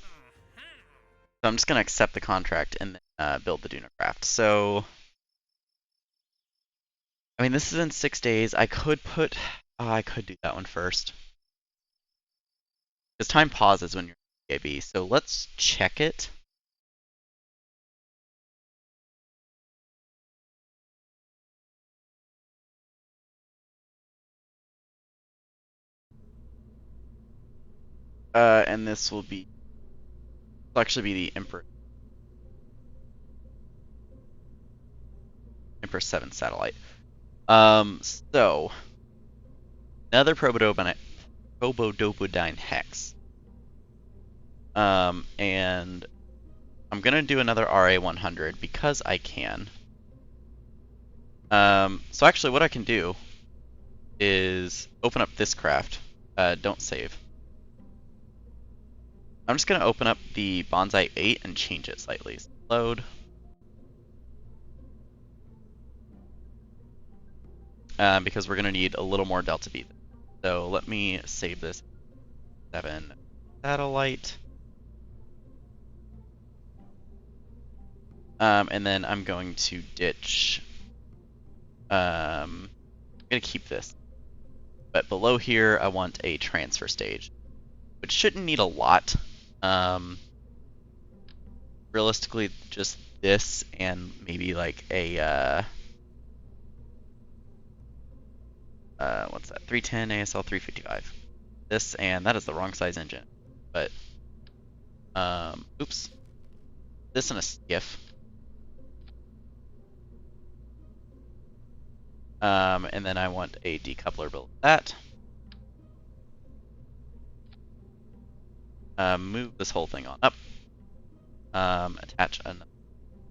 So I'm just gonna accept the contract and then build the Duna craft. So, I mean, this is in 6 days. I could put, I could do that one first. Because time pauses when you're in PAB. So let's check it. And this will actually be the Emperor 7 satellite. So another Probodobodyne hex. And I'm gonna do another RA100 because I can. So actually what I can do is open up this craft. Don't save. I'm just gonna open up the Bonsai 8 and change it slightly. Load. Because we're gonna need a little more delta V. So let me save this 7 satellite. And then I'm going to ditch. I'm gonna keep this. But below here, I want a transfer stage, which shouldn't need a lot. Realistically, just this and maybe like a what's that? 310 ASL 355. This, and that is the wrong size engine. But oops. This and a skiff. And then I want a decoupler built that. Move this whole thing on up. Attach a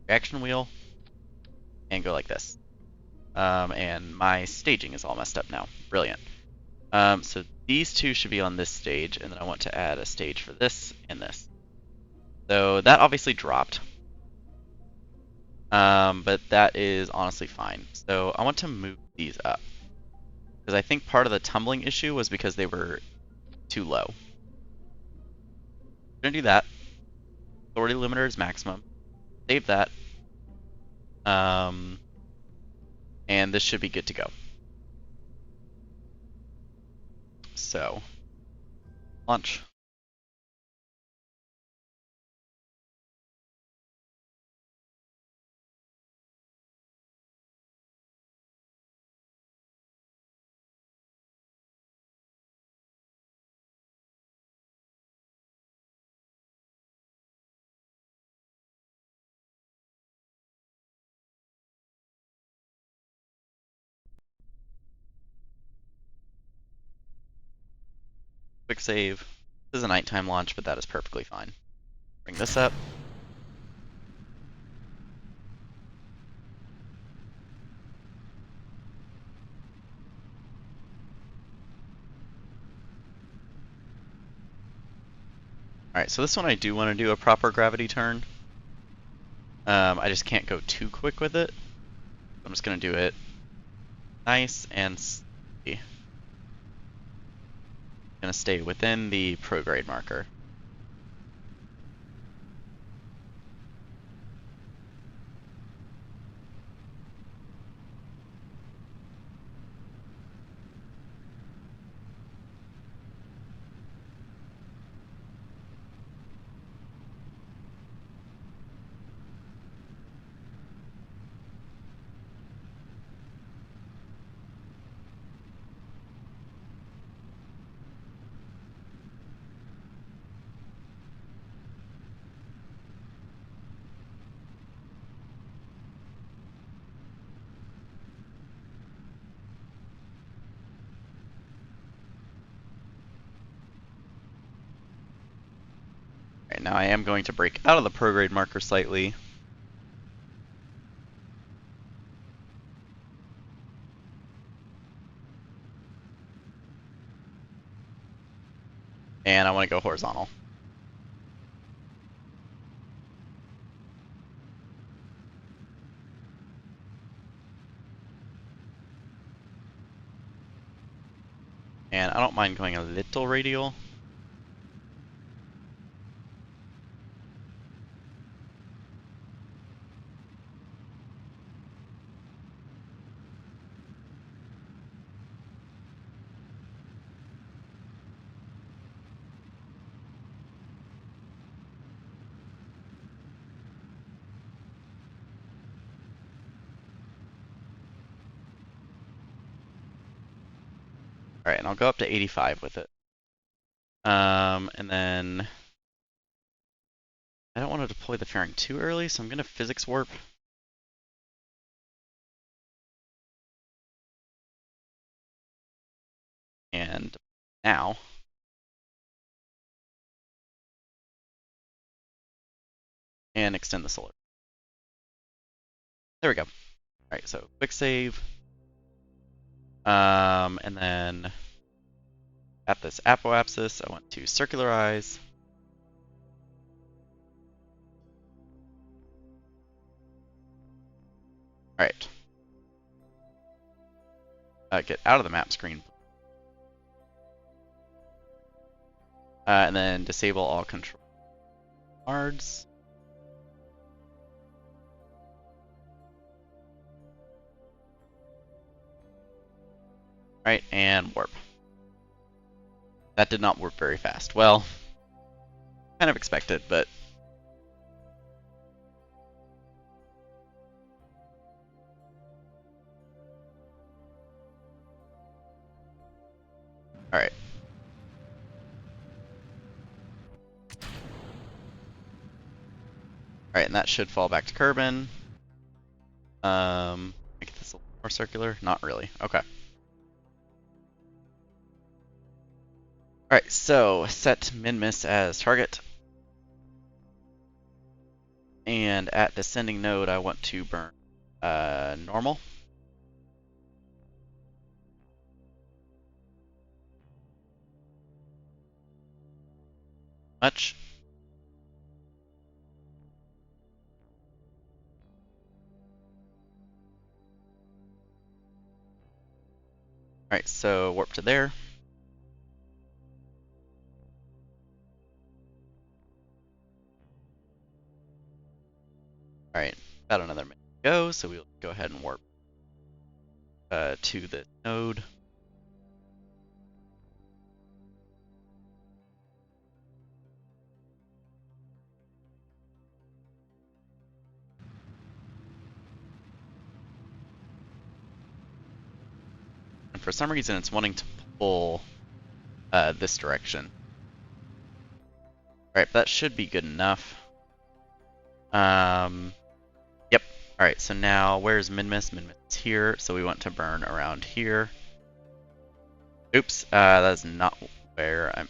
reaction wheel, and go like this. And my staging is all messed up now. Brilliant. So these two should be on this stage, and then I want to add a stage for this and this. So that obviously dropped. But that is honestly fine. So I want to move these up. Because I think part of the tumbling issue was because they were too low. I'm going to do that. Authority limiter is maximum. Save that. And this should be good to go. So, launch. Quick save. This is a nighttime launch, but that is perfectly fine. Bring this up. Alright, so this one I do want to do a proper gravity turn. I just can't go too quick with it. I'm just going to do it nice and steady. Going to stay within the prograde marker. Alright, now I am going to break out of the prograde marker slightly. And I want to go horizontal. And I don't mind going a little radial. Alright, and I'll go up to 85 with it. And then I don't want to deploy the fairing too early, so I'm going to physics warp. And now, and extend the solar. There we go. Alright, so quick save. And then at this apoapsis, I want to circularize. Alright. Get out of the map screen. And then disable all control cards. Alright, and warp. That did not warp very fast. Well, kind of expected, but alright. Alright, and that should fall back to Kerbin. Make this a little more circular? Not really. Okay. Alright, so set min-miss as target. And at descending node, I want to burn normal. Much. Alright, so warp to there. Alright, about another minute to go, so we'll go ahead and warp to the node. And for some reason, it's wanting to pull this direction. Alright, that should be good enough. Yep. Alright, so now where's min-miss? Min-miss is here, so we want to burn around here. Oops, that is not where I'm...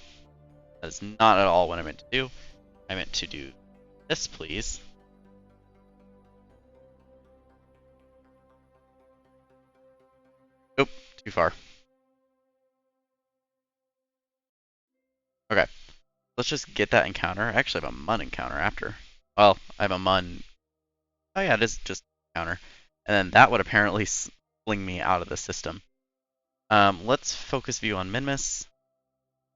That is not at all what I meant to do. I meant to do this, please. Oop, too far. Okay. Let's just get that encounter. I actually have a Mun encounter after. Well, I have a Mun. Oh yeah, it is just encounter. And then that would apparently fling me out of the system. Let's focus view on Minmus.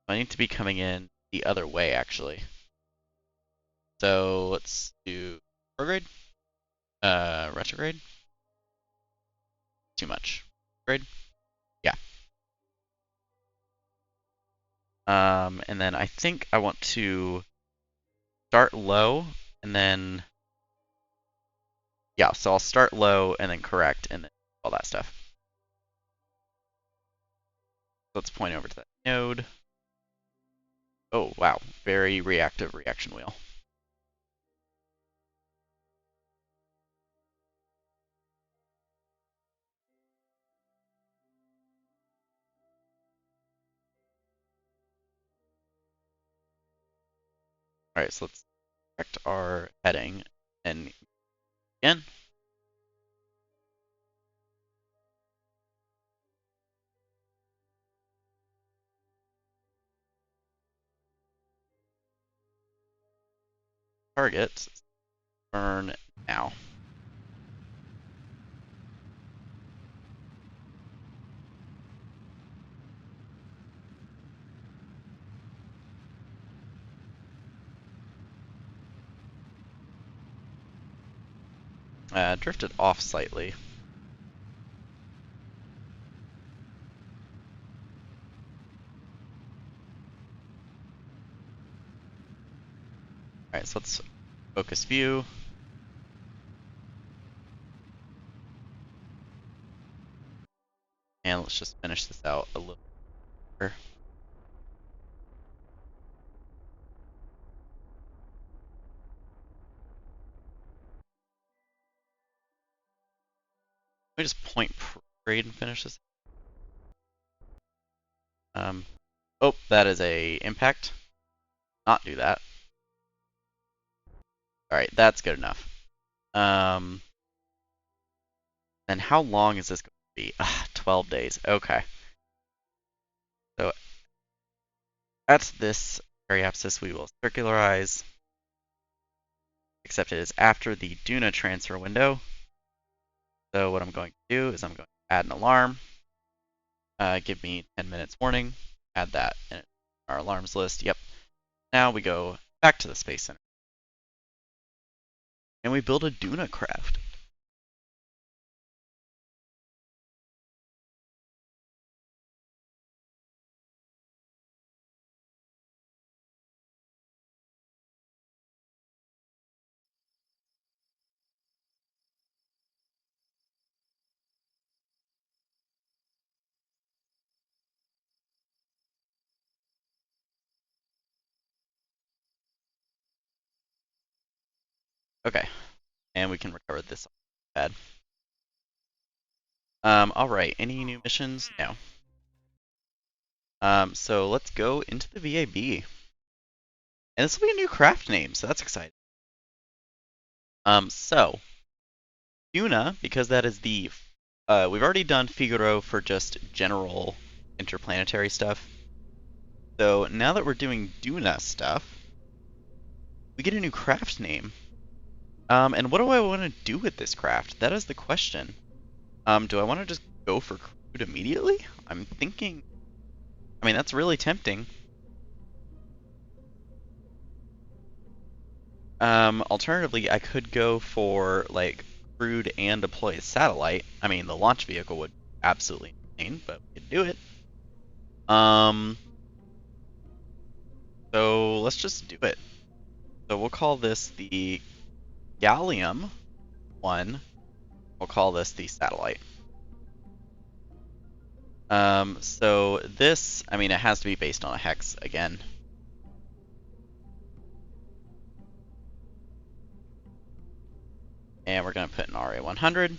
I need to be coming in the other way, actually. So let's do prograde. Retrograde. Too much. Grade. Yeah. And then I think I want to start low and then, yeah, so I'll start low and then correct and then all that stuff. Let's point over to that node. Oh, wow. Very reactive reaction wheel. All right, so let's correct our heading and again. Target burn now. Drifted off slightly. All right, so let's focus view. And let's just finish this out a little better. Let me just point grade and finish this. Oh, that is a impact. Not do that. All right, that's good enough. Then how long is this going to be? 12 days. Okay. So at this periapsis, we will circularize, except it is after the Duna transfer window. So what I'm going to do is I'm going to add an alarm. Give me 10 minutes warning. Add that in our alarms list. Yep. Now we go back to the Space Center. And we build a Duna craft. Okay. And we can recover this pad. Alright, any new missions? No. So let's go into the VAB. And this will be a new craft name, so that's exciting. So Duna, because that is the we've already done Figaro for just general interplanetary stuff. So now that we're doing Duna stuff, we get a new craft name. And what do I want to do with this craft? That is the question. Do I want to just go for crude immediately? I'm thinking. I mean, that's really tempting. Alternatively, I could go for like crude and deploy a satellite. I mean, the launch vehicle would be absolutely insane, but we could do it. So let's just do it. So we'll call this the Gallium one. We'll call this the satellite. So this, I mean, it has to be based on a hex again. And we're gonna put an RA100.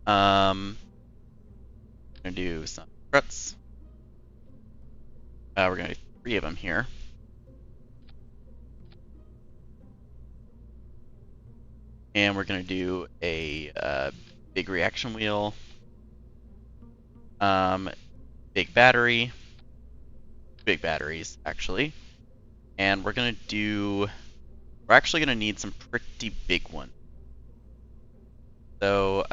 Gonna do some struts. We're gonna do 3 of them here. And we're gonna do a big reaction wheel. Big battery. Big batteries, actually. And we're actually gonna need some pretty big ones. So,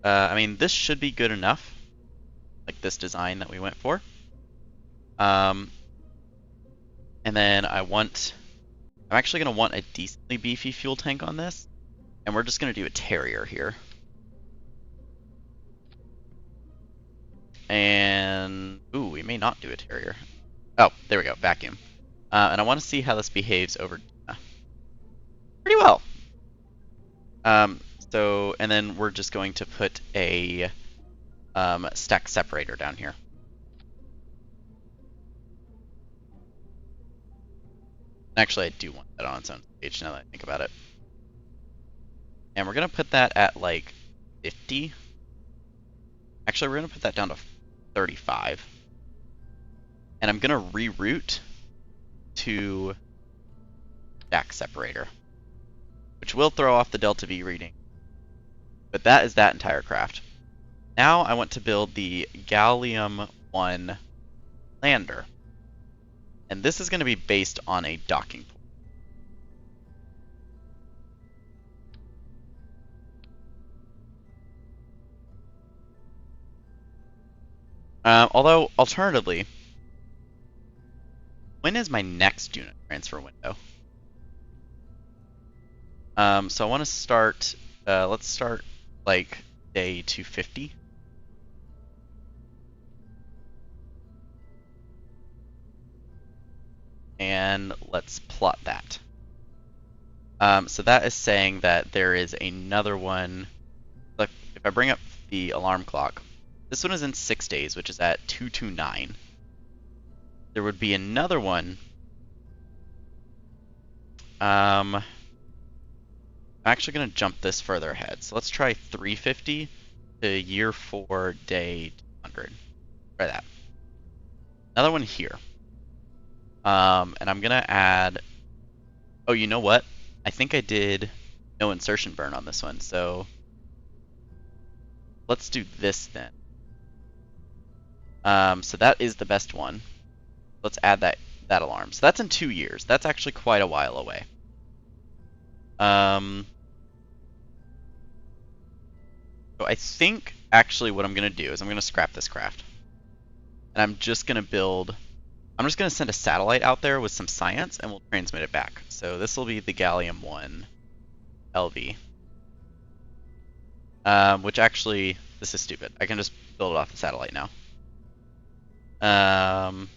I mean, this should be good enough, like this design that we went for. And then I'm actually gonna want a decently beefy fuel tank on this, and we're just gonna do a Terrier here. And, ooh, we may not do a Terrier. Oh, there we go, vacuum. And I want to see how this behaves over pretty well. And then we're just going to put a stack separator down here. Actually, I do want that on its own page now that I think about it. And we're going to put that at like 50. Actually, we're going to put that down to 35. And I'm going to reroute to stack separator, which will throw off the delta V reading. But that is that entire craft. Now I want to build the Gallium 1 lander. And this is going to be based on a docking port. Although, alternatively, when is my next unit transfer window? So I want to start, let's start like day 250. And let's plot that. So that is saying that there is another one. Look, if I bring up the alarm clock, this one is in 6 days, which is at 229. There would be another one. I'm actually going to jump this further ahead. So let's try 350 to year 4, day 200. Try that. Another one here. And I'm going to add... Oh, you know what? I think I did no insertion burn on this one, so let's do this then. So that is the best one. Let's add that alarm. So that's in 2 years. That's actually quite a while away. So I think actually what I'm going to do is I'm going to scrap this craft. And I'm just going to send a satellite out there with some science and we'll transmit it back. So this will be the Gallium 1 LV. Which actually, this is stupid. I can just build it off the satellite now. I'm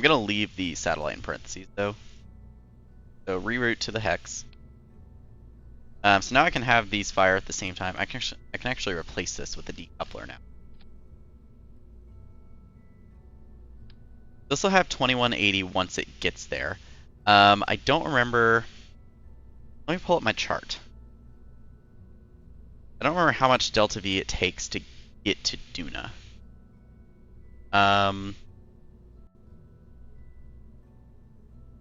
going to leave the satellite in parentheses though. So reroute to the hex. So now I can have these fire at the same time. I can actually replace this with a decoupler now. This will have 2180 once it gets there. I don't remember. Let me pull up my chart. I don't remember how much delta V it takes to get to Duna.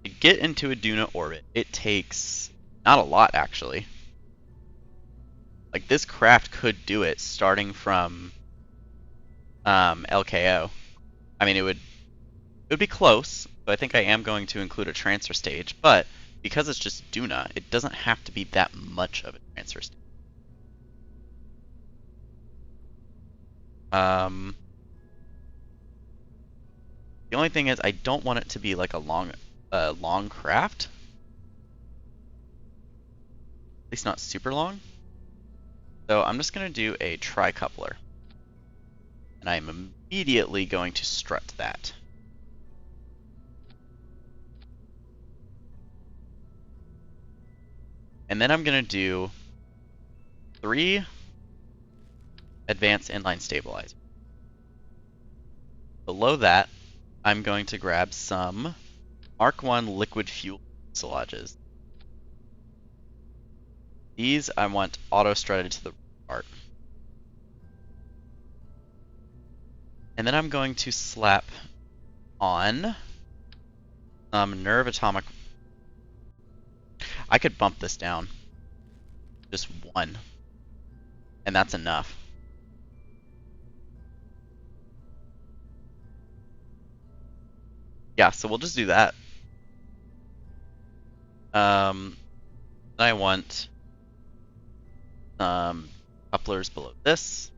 To get into a Duna orbit, it takes not a lot actually. Like this craft could do it starting from LKO. I mean, it would be close, but I think I am going to include a transfer stage. But because it's just Duna, it doesn't have to be that much of a transfer stage. The only thing is I don't want it to be like a long craft. At least not super long. So I'm just going to do a tri-coupler. And I'm immediately going to strut that. And then I'm going to do 3 advanced inline stabilizers. Below that, I'm going to grab some Mark 1 liquid fuel fuselages. These I want auto-strutted to the part. And then I'm going to slap on Nerve Atomic. I could bump this down. Just 1. And that's enough. Yeah, so we'll just do that. I want couplers below this.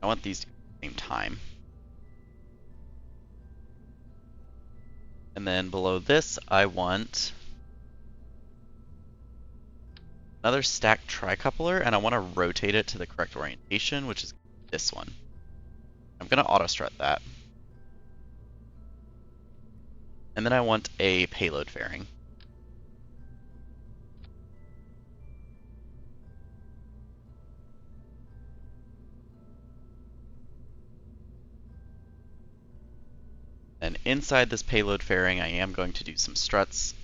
I want these to go at the same time. And then below this, I want another stacked tricoupler, and I want to rotate it to the correct orientation, which is this one. I'm going to auto strut that. And then I want a payload fairing. And inside this payload fairing, I am going to do some struts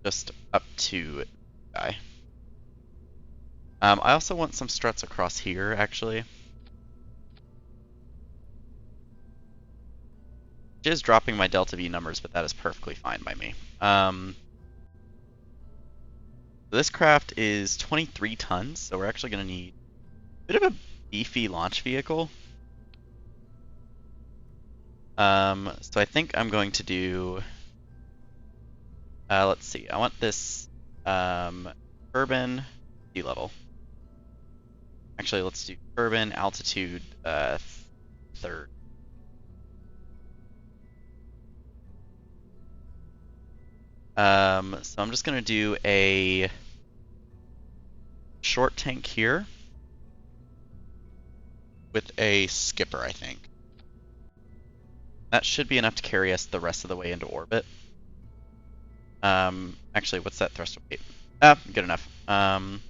just up to the guy. I also want some struts across here, actually. Which is dropping my delta V numbers, but that is perfectly fine by me. This craft is 23 tons, so we're actually going to need a bit of a beefy launch vehicle. So I think I'm going to do, let's see, I want this urban sea level. Actually, let's do urban altitude third. So I'm just going to do a short tank here with a skipper, I think. That should be enough to carry us the rest of the way into orbit. Actually, what's that thrust weight? Good enough. Then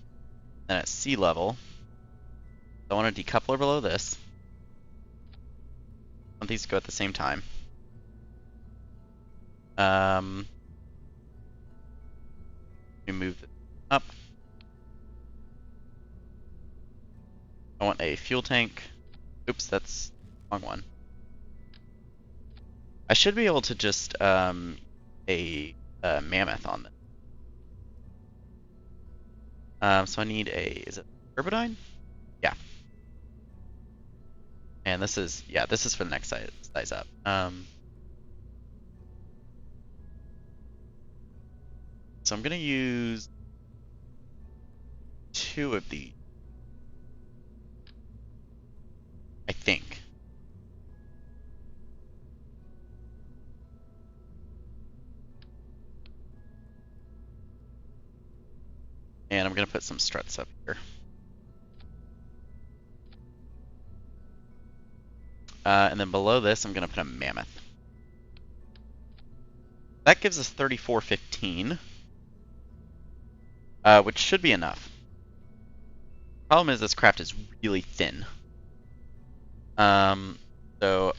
at sea level, I want a decoupler below this. I want these to go at the same time. We move this up. I want a fuel tank. Oops, that's the wrong one. I should be able to just a mammoth on this. So I need is it turbidine? Yeah. And this is for the next size up. So I'm gonna use 2 of these, I think. And I'm gonna put some struts up here. And then below this, I'm gonna put a mammoth. That gives us 3415, which should be enough. Problem is this craft is really thin. So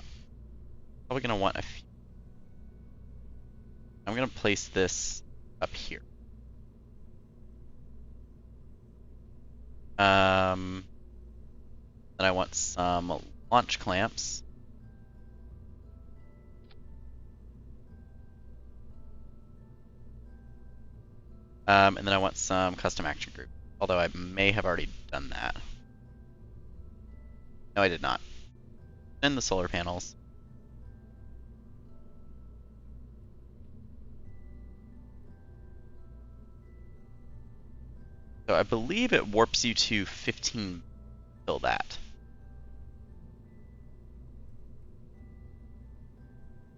probably gonna want a few. I'm gonna place this up here. Then I want some launch clamps. And then I want some custom action group. Although I may have already done that. No, I did not. And the solar panels. So I believe it warps you to 15 till that.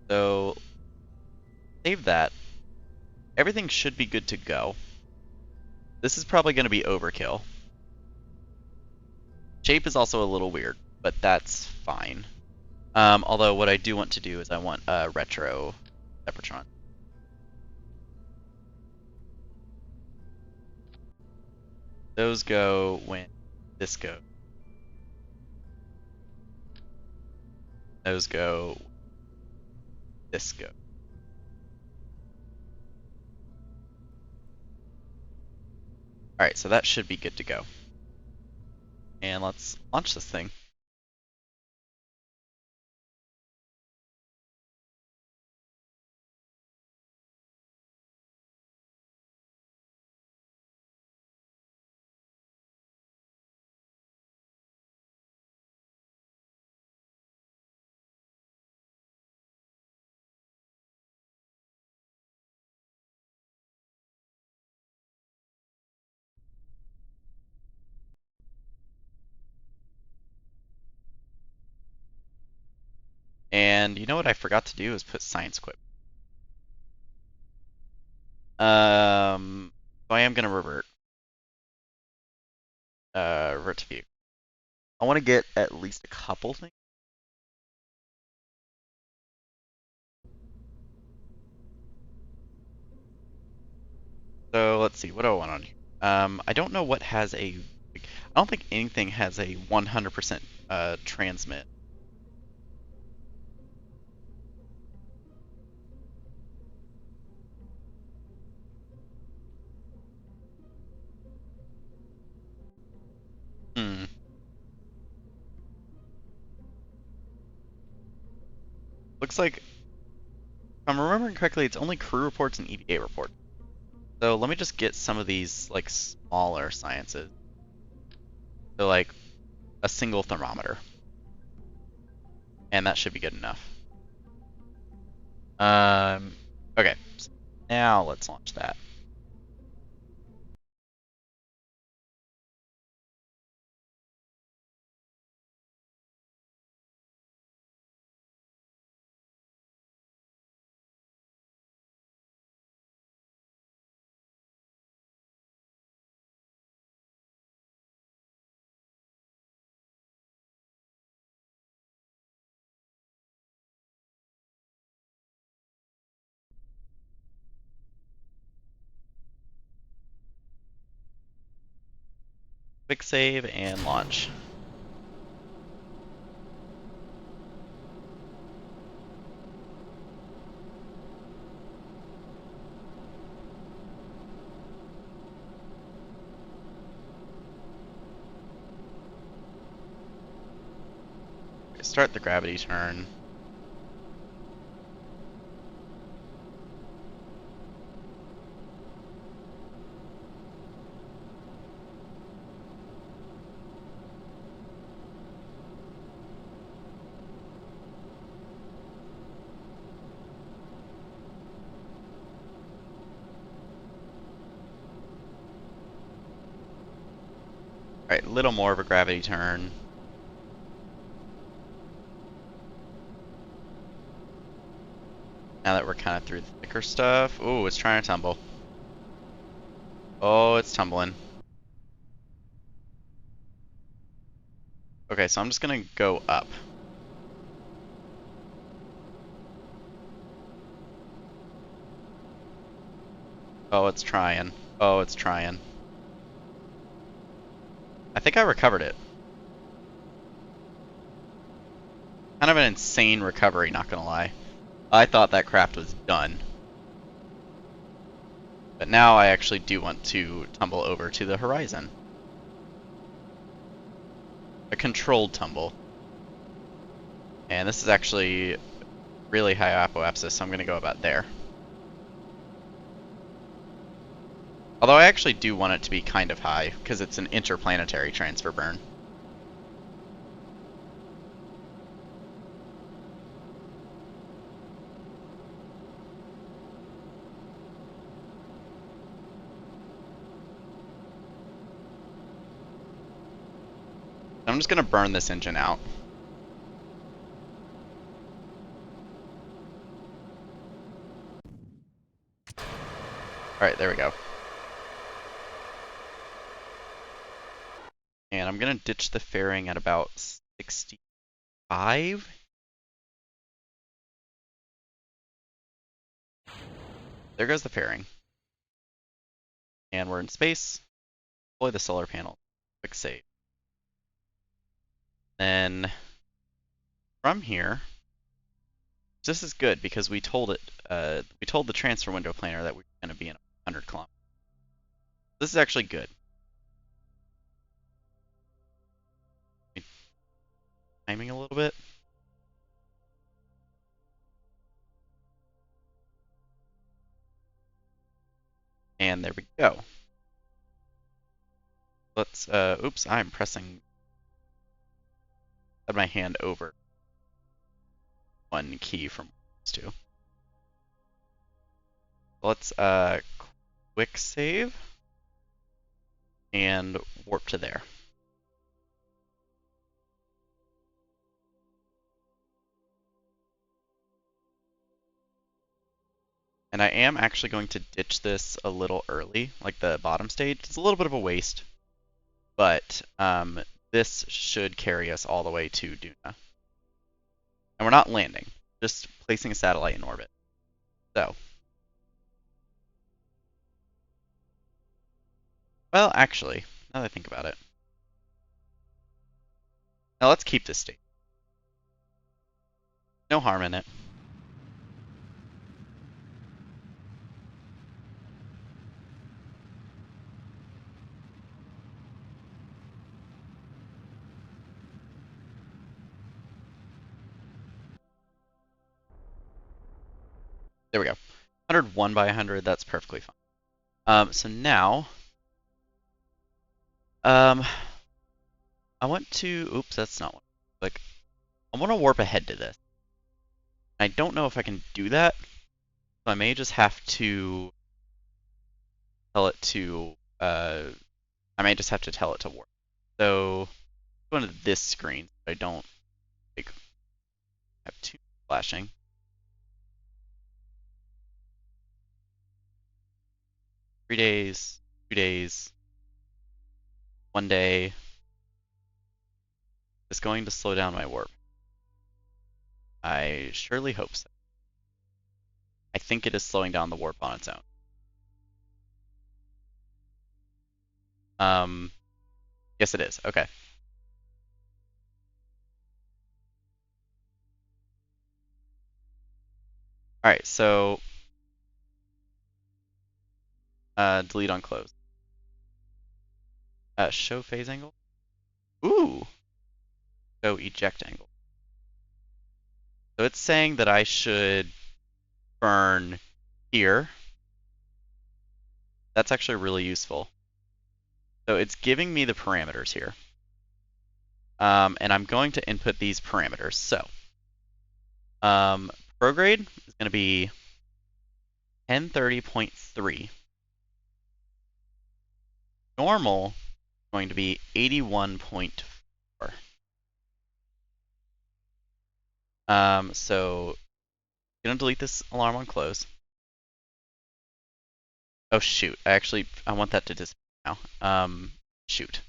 So save that. Everything should be good to go. This is probably going to be overkill. Shape is also a little weird, but that's fine. Although what I do want to do is I want a retro Sepratron. Those go when this goes. Those go this go. Alright, so that should be good to go. And let's launch this thing. And you know what I forgot to do is put science equip. So I am gonna revert. Revert to view. I want to get at least a couple things. So let's see, what do I want on here? I don't know what has a. I don't think anything has a 100% transmit. Hmm. Looks like, if I'm remembering correctly, it's only crew reports and EVA reports. So let me just get some of these like smaller sciences. So like a single thermometer, and that should be good enough. Okay, so now let's launch that. Quick save and launch. Start the gravity turn. Alright, a little more of a gravity turn. Now that we're kind of through the thicker stuff. Ooh, it's trying to tumble. Oh, it's tumbling. Okay, so I'm just gonna go up. Oh, it's trying. Oh, it's trying. I think I recovered it. Kind of an insane recovery, not gonna lie. I thought that craft was done. But now I actually do want to tumble over to the horizon. A controlled tumble. And this is actually really high apoapsis, so I'm gonna go about there. Although I actually do want it to be kind of high, because it's an interplanetary transfer burn. I'm just going to burn this engine out. Alright, there we go. And I'm going to ditch the fairing at about 65. There goes the fairing. And we're in space. Deploy the solar panel. Quick save. Then from here, this is good because we told it, we told the transfer window planner that we're going to be in 100 kilometers. This is actually good. Timing a little bit. And there we go. Let's, oops, I'm pressing, had my hand over one key from two. Let's, quick save and warp to there. And I am actually going to ditch this a little early, like the bottom stage. It's a little bit of a waste, but this should carry us all the way to Duna. And we're not landing, just placing a satellite in orbit. So, well, actually, now that I think about it. Now let's keep this state. No harm in it. There we go. 101 by 100, that's perfectly fine. So now, I want to, oops, that's not what, like, I want to warp ahead to this. I don't know if I can do that, so I may just have to tell it to, I may just have to tell it to warp. So, go into this screen, so I don't, like, have two flashing. Three days, 2 days, 1 day. It's going to slow down my warp. I surely hope so. I think it is slowing down the warp on its own. Yes it is, okay. Alright, so delete on close. Show phase angle. Ooh! Show eject angle. So it's saying that I should burn here. That's actually really useful. So it's giving me the parameters here. And I'm going to input these parameters. So prograde is going to be 1030.3. Normal is going to be 81.4. So I'm going to delete this alarm on close. Oh shoot, I want that to disappear now. Shoot.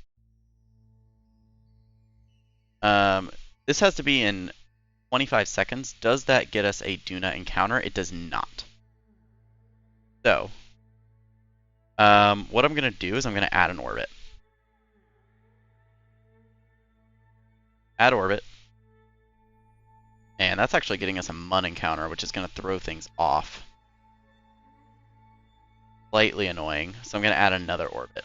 This has to be in 25 seconds. Does that get us a Duna encounter? It does not. So, what I'm going to do is I'm going to add an orbit. Add orbit. And that's actually getting us a Mun encounter, which is going to throw things off. Slightly annoying. So I'm going to add another orbit.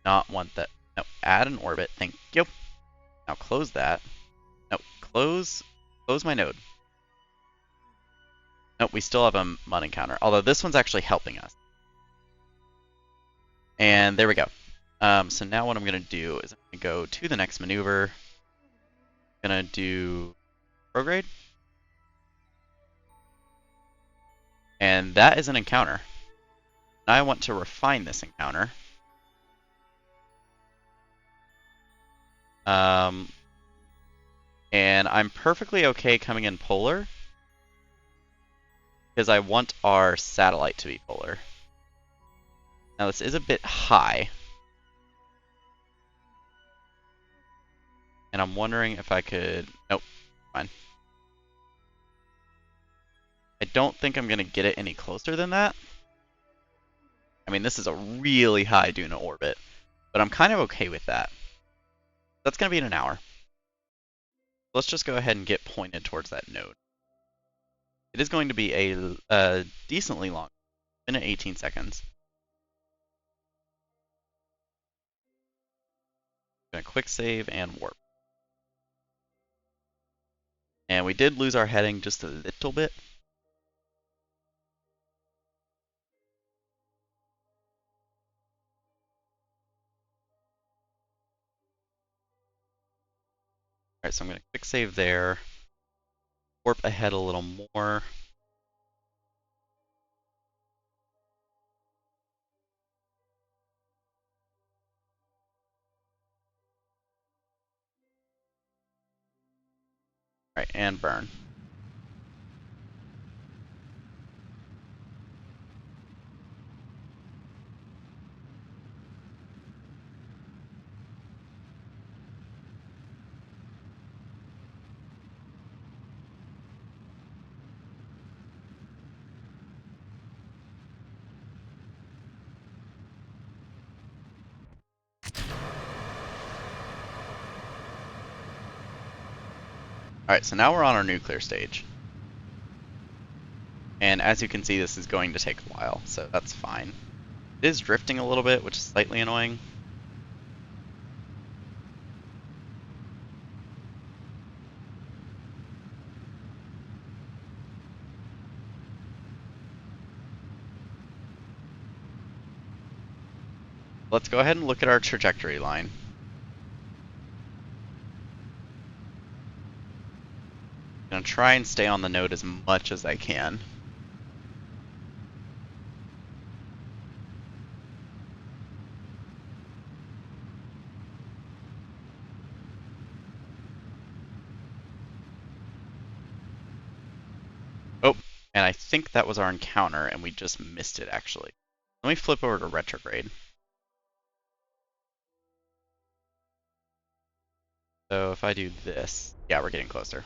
Not want that. No, add an orbit. Thank you. Now close that. No, close my node. Nope, we still have a Mun encounter. Although this one's actually helping us. And there we go. So now what I'm going to do is I'm going to go to the next maneuver. I'm going to do prograde. And that is an encounter. Now I want to refine this encounter. And I'm perfectly okay coming in polar, because I want our satellite to be polar. Now this is a bit high. And I'm wondering if I could... Nope, fine. I don't think I'm going to get it any closer than that. I mean, this is a really high Duna orbit, but I'm kind of okay with that. That's going to be in an hour. Let's just go ahead and get pointed towards that node. It is going to be a decently long, minute 18 seconds. I'm going to quick save and warp. And we did lose our heading just a little bit. Alright, so I'm going to quick save there. Warp ahead a little more. Alright, and burn. Alright, so now we're on our nuclear stage. And as you can see, this is going to take a while, so that's fine. It is drifting a little bit, which is slightly annoying. Let's go ahead and look at our trajectory line. I'm going to try and stay on the node as much as I can. Oh, and I think that was our encounter, and we just missed it, actually. Let me flip over to retrograde. So if I do this, yeah, we're getting closer.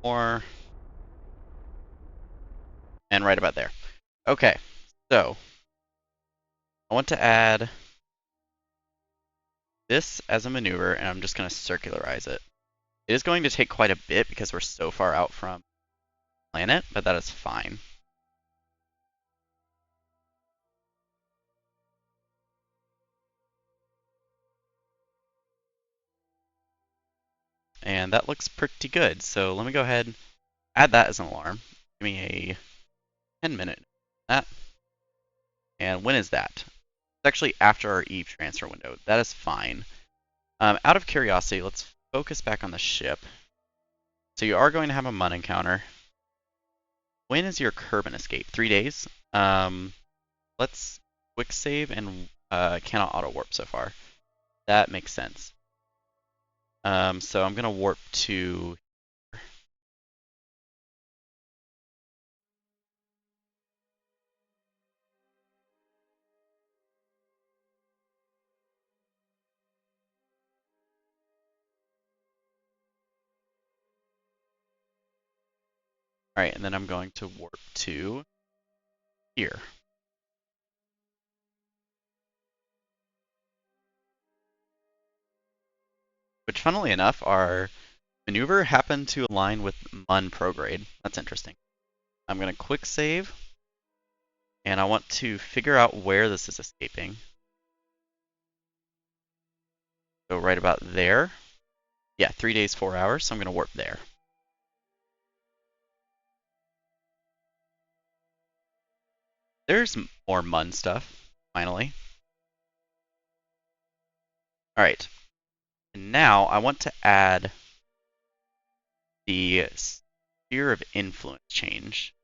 More. And right about there. Okay, so I want to add this as a maneuver, and I'm just going to circularize it. It is going to take quite a bit because we're so far out from the planet, but that is fine. And that looks pretty good. So let me go ahead and add that as an alarm. Give me a 10-minute that. And when is that? It's actually after our Eve transfer window. That is fine. Out of curiosity, let's focus back on the ship. So you are going to have a Mun encounter. When is your Kerbin escape? 3 days? Let's quick save and cannot auto warp so far. That makes sense. So I'm going to warp to... Alright, and then I'm going to warp to here. Which, funnily enough, our maneuver happened to align with Mun prograde. That's interesting. I'm going to quick save, and I want to figure out where this is escaping. So right about there. Yeah, 3 days, 4 hours, so I'm going to warp there. There's more Mun stuff, finally. Alright, and now I want to add the sphere of influence change.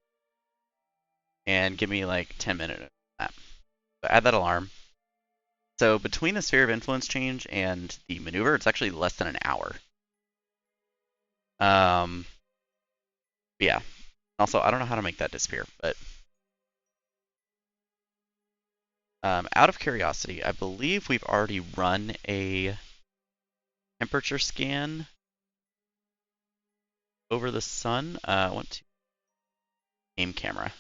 And give me like 10 minutes of that. So add that alarm. So between the sphere of influence change and the maneuver, it's actually less than an hour. Yeah. Also, I don't know how to make that disappear, but out of curiosity, I believe we've already run a temperature scan over the sun. I want to aim camera.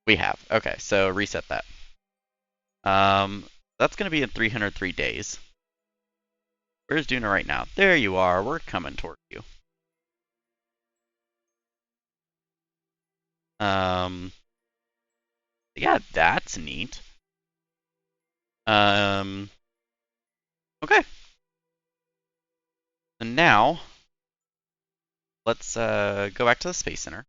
We have. Okay, so reset that. That's going to be in 303 days. Where's Duna right now? There you are. We're coming toward you. Yeah, that's neat. Okay. And now, let's go back to the Space Center.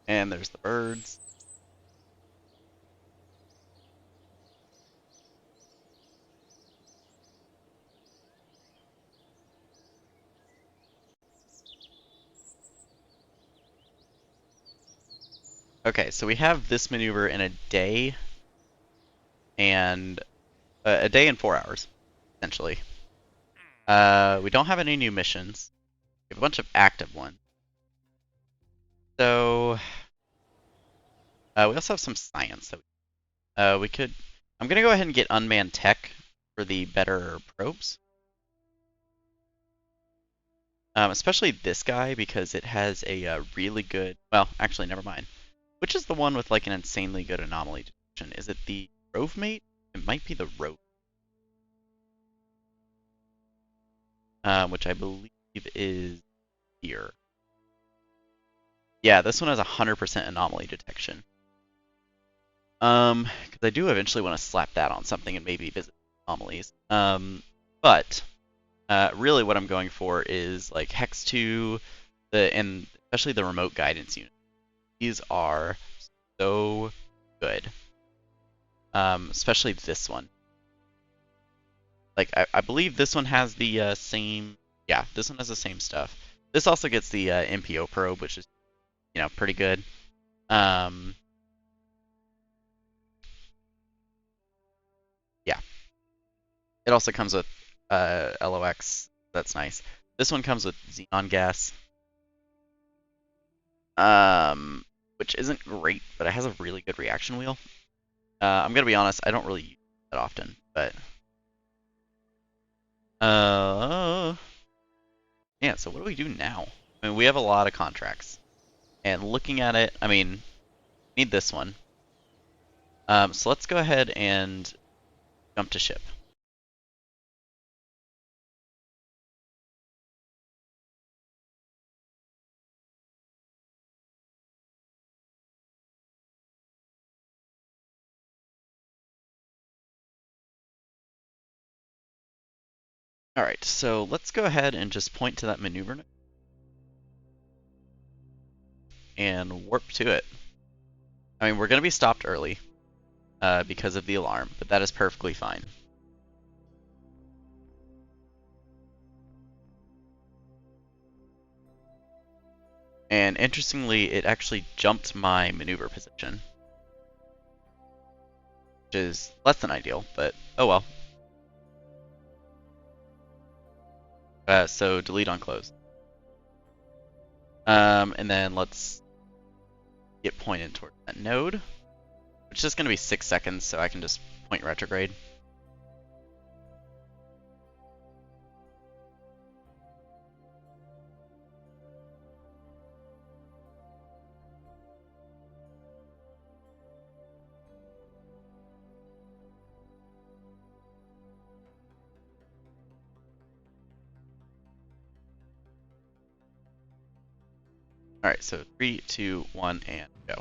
And there's the birds. Okay, so we have this maneuver in a day and a day and 4 hours, essentially. We don't have any new missions. We have a bunch of active ones. So we also have some science. So we could. I'm gonna go ahead and get unmanned tech for the better probes. Especially this guy because it has a really good. Well, actually, never mind. Which is the one with like an insanely good anomaly detection? Is it the Rove Mate? It might be the Rove, which I believe is here. Yeah, this one has 100% anomaly detection. Because I do eventually want to slap that on something and maybe visit anomalies. But really what I'm going for is like Hex 2, and especially the remote guidance unit. These are so good. Especially this one. Like I believe this one has the same. Yeah, this one has the same stuff. This also gets the MPO probe, which is pretty good. Yeah. It also comes with LOX. That's nice. This one comes with xenon gas, which isn't great, but it has a really good reaction wheel. I'm gonna be honest, I don't really use it that often, but yeah. So what do we do now? I mean, we have a lot of contracts, and looking at it, I mean, need this one. So let's go ahead and jump to ship. All right, so let's go ahead and just point to that maneuver and warp to it. I mean, we're going to be stopped early because of the alarm, but that is perfectly fine. And interestingly, it actually jumped my maneuver position, which is less than ideal, but oh well. So delete on close. And then let's get pointed toward that node, which is just going to be 6 seconds, so I can just point retrograde. All right, so 3, 2, 1, and go.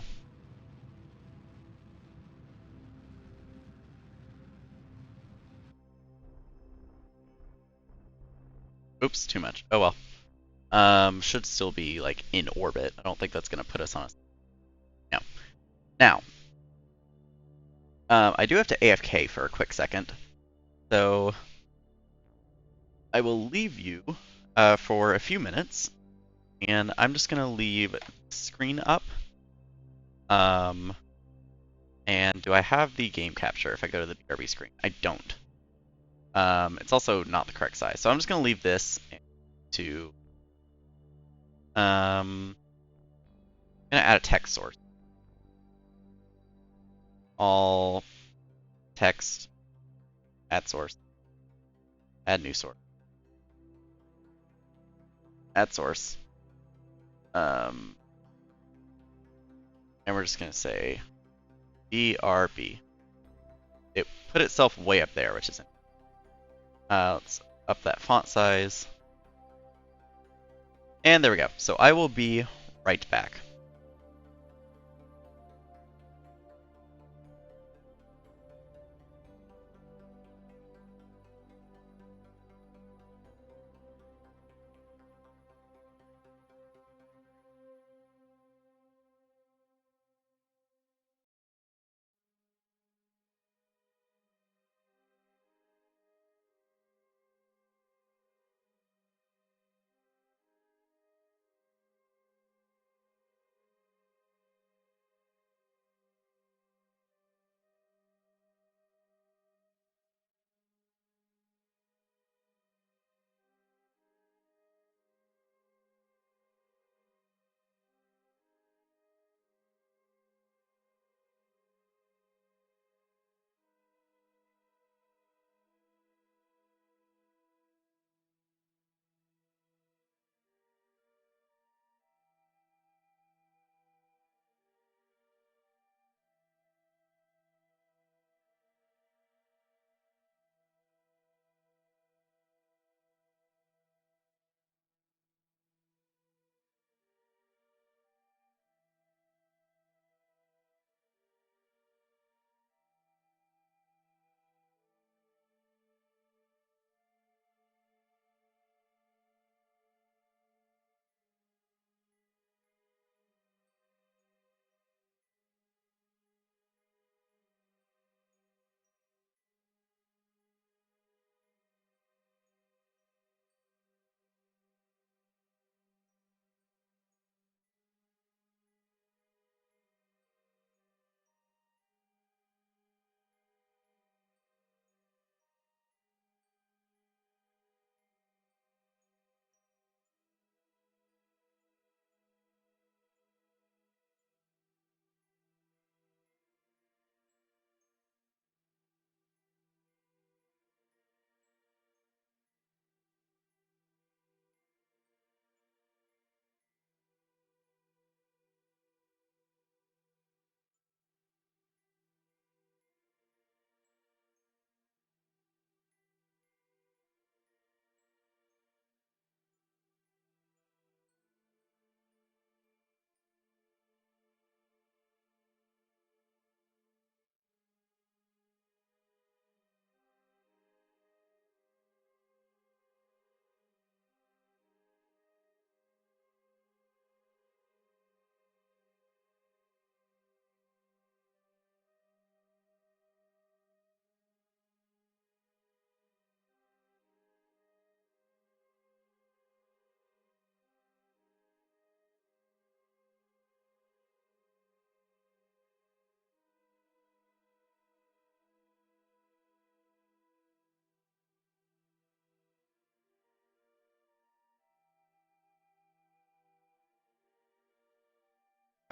Oops, too much. Oh well. Should still be like in orbit. I don't think that's gonna put us on a. No. Now, I do have to AFK for a quick second, so I will leave you for a few minutes, and I'm just gonna leave screen up. And do I have the game capture if I go to the BRB screen? I don't. It's also not the correct size, so I'm just gonna leave this to. I'm gonna add a text source. All text, add source, add new source, add source. And we're just gonna say BRB. It put itself way up there, which isn't. Let's up that font size. And there we go. So I will be right back.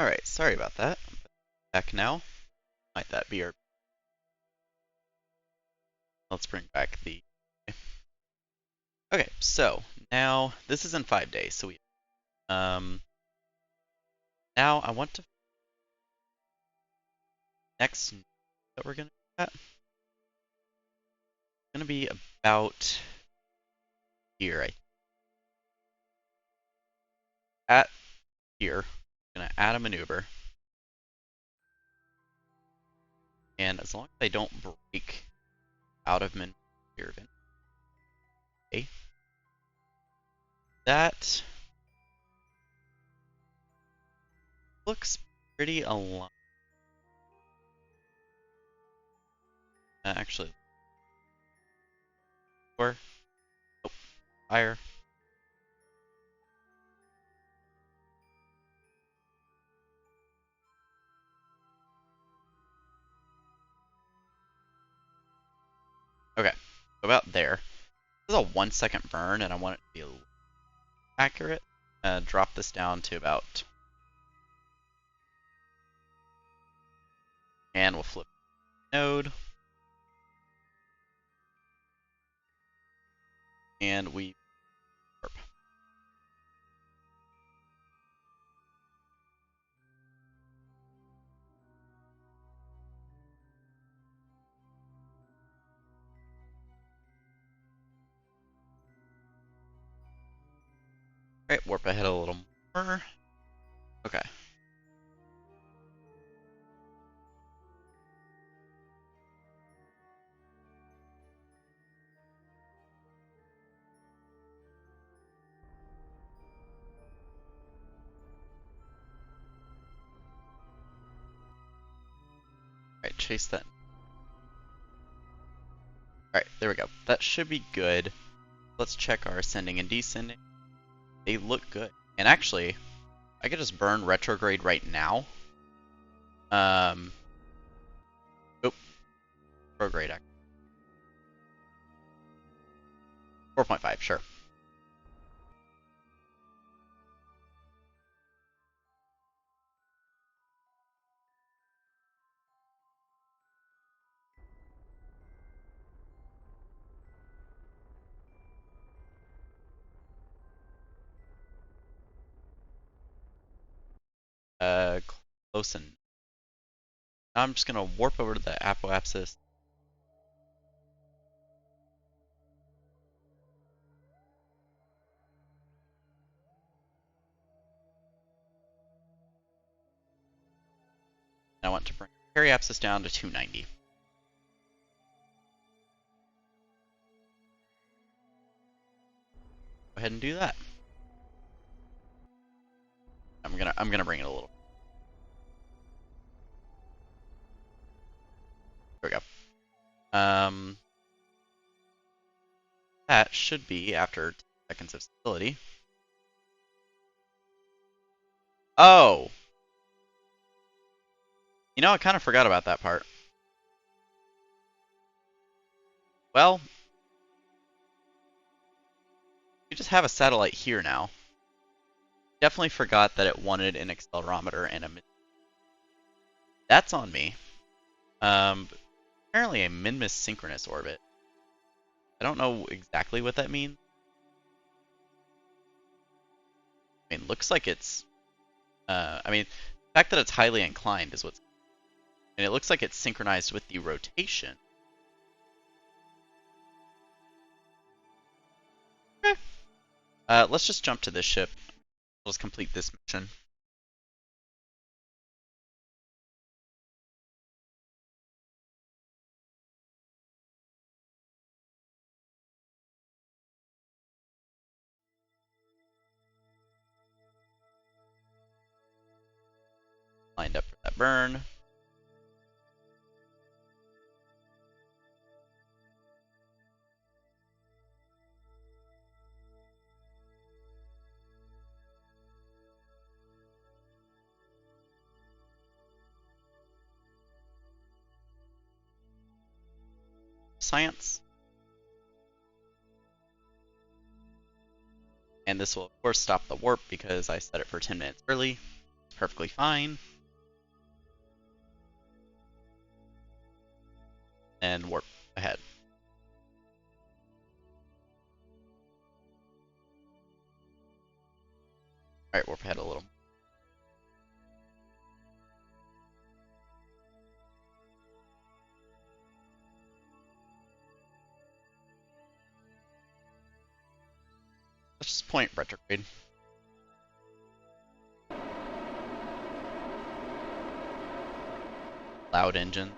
Alright, sorry about that. Back now. Might that be our... Let's bring back the... Okay, so now this is in 5 days, so we now I want to next that we're gonna do that gonna be about here. At here, I'm gonna add a maneuver, and as long as I don't break out of maneuver here, okay, that looks pretty aligned. Actually, or oh, higher. Okay, about there. This is a 1 second burn, and I want it to be a little accurate. Drop this down to about, and we'll flip node, and we warp. Alright, warp ahead a little more. Okay. Alright, chase that. Alright, there we go. That should be good. Let's check our ascending and descending. They look good. And actually, I could just burn retrograde right now. Oh, retrograde. 4.5, sure. Close and now I'm just gonna warp over to the apoapsis. And I want to bring periapsis down to 290. Go ahead and do that. I'm gonna bring it a little. There we go. That should be after 10 seconds of stability. Oh! You know, I kind of forgot about that part. Well, you just have a satellite here now. Definitely forgot that it wanted an accelerometer and a... That's on me. Apparently a min-miss synchronous orbit. I don't know exactly what that means. I mean, looks like it's... I mean, the fact that it's highly inclined is what's... And it looks like it's synchronized with the rotation. Okay. Let's just jump to this ship. Let's complete this mission. Lined up for that burn. Science. And this will of course stop the warp because I set it for 10 minutes early. perfectly fine. And warp ahead. Alright, warp ahead a little. Let's just point retrograde. Loud engine.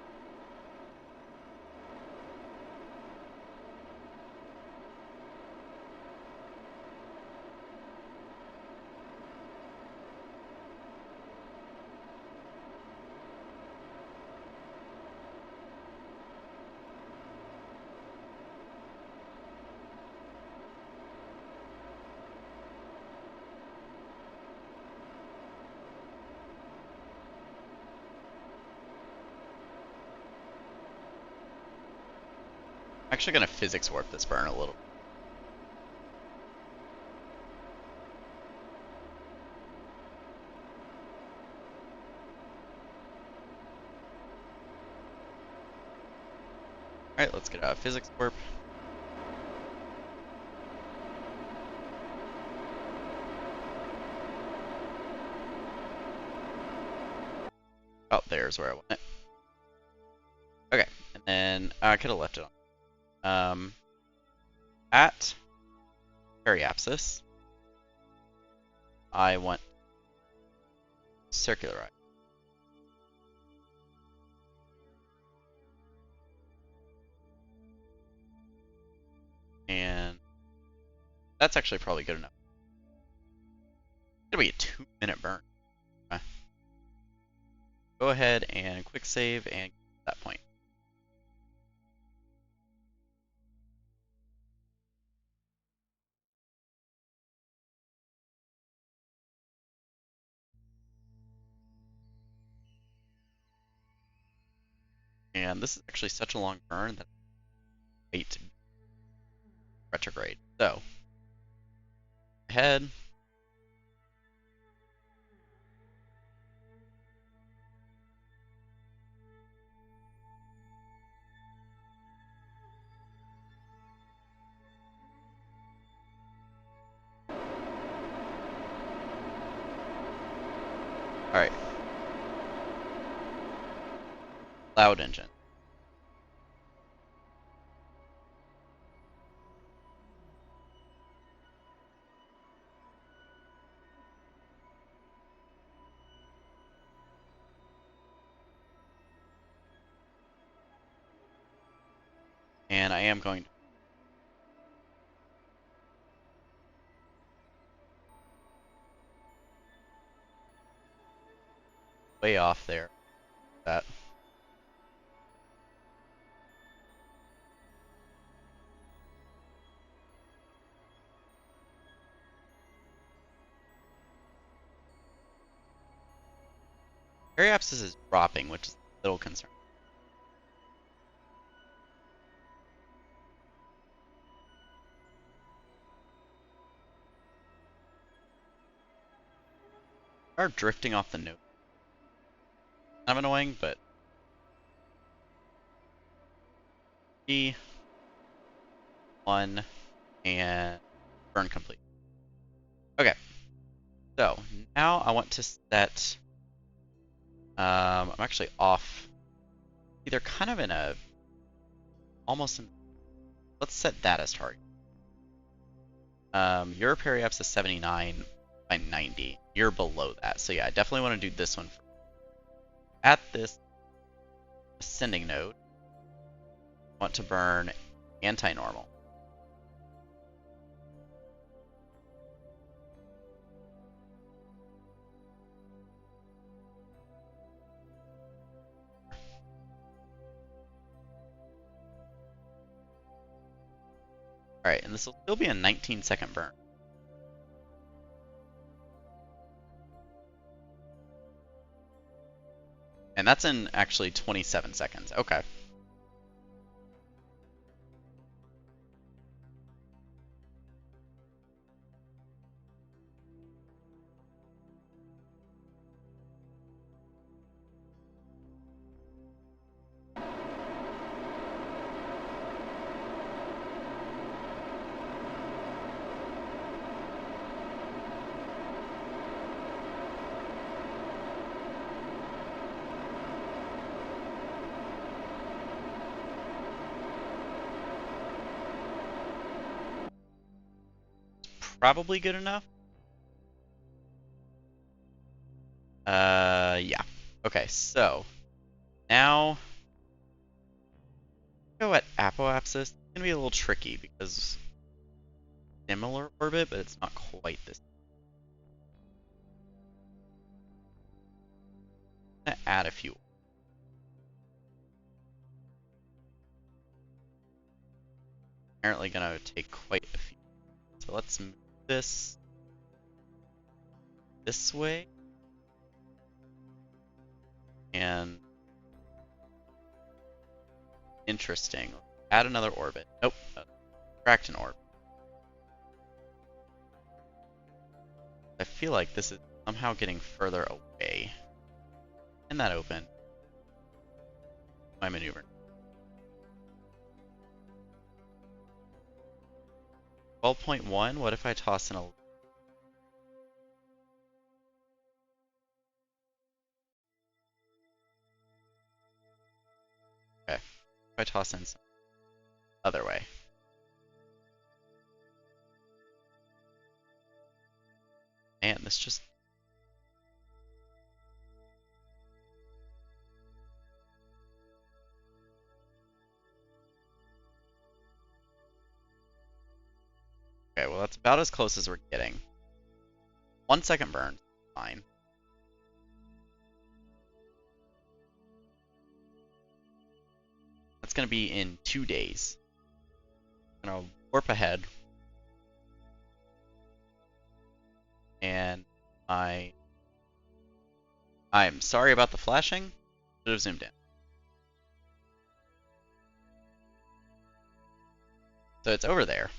I'm actually going to physics warp this burn a little. Alright, let's get out of physics warp. Oh, there's where I want it. Okay, and then I could have left it on. At periapsis, I want circularize. And that's actually probably good enough. It's gonna be a 2-minute burn. Okay. Go ahead and quick save and get to that point. And this is actually such a long burn that I wait to retrograde. So, ahead. Alright. Loud engine. And I am going to way off there. That. Periapsis is dropping, which is a little concern. Are drifting off the node. Kind of annoying, but E1 and burn complete. Okay. So now I want to set. I'm actually off. Either kind of in a almost. Let's set that as target. Your periapsis is 79 by 90. You're below that, so yeah, I definitely want to do this one. At this ascending node, I want to burn anti-normal. Alright, and this will still be a 19-second burn. And that's in actually 27 seconds. Okay. probably good enough. Yeah. Okay, so now go at apoapsis. It's gonna be a little tricky because similar orbit, but it's not quite this. I'm gonna add a few. Apparently gonna take quite a few. So let's move this way. And interesting. Add another orbit. Nope. Subtract an orbit. I feel like this is somehow getting further away. And that open. My maneuver. 12.1. What if I toss in a... Okay. If I toss in some other way. Man, this just... Okay, well that's about as close as we're getting. 1 second burn. Fine. That's going to be in 2 days. I'm going to warp ahead. And I'm sorry about the flashing. Should have zoomed in. So it's over there.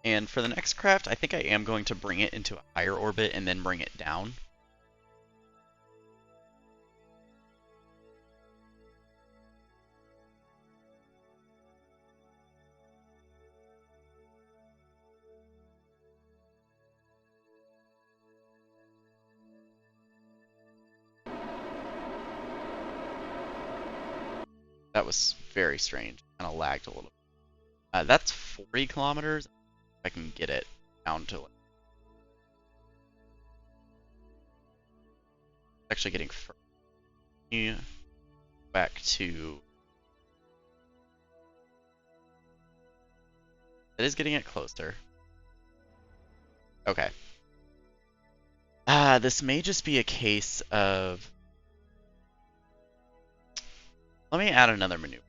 And for the next craft, I think I am going to bring it into a higher orbit and then bring it down. That was very strange. Kind of lagged a little. That's 40 kilometers. If I can get it down to... Actually getting further. Back to... It is getting it closer. Okay. This may just be a case of... Let me add another maneuver.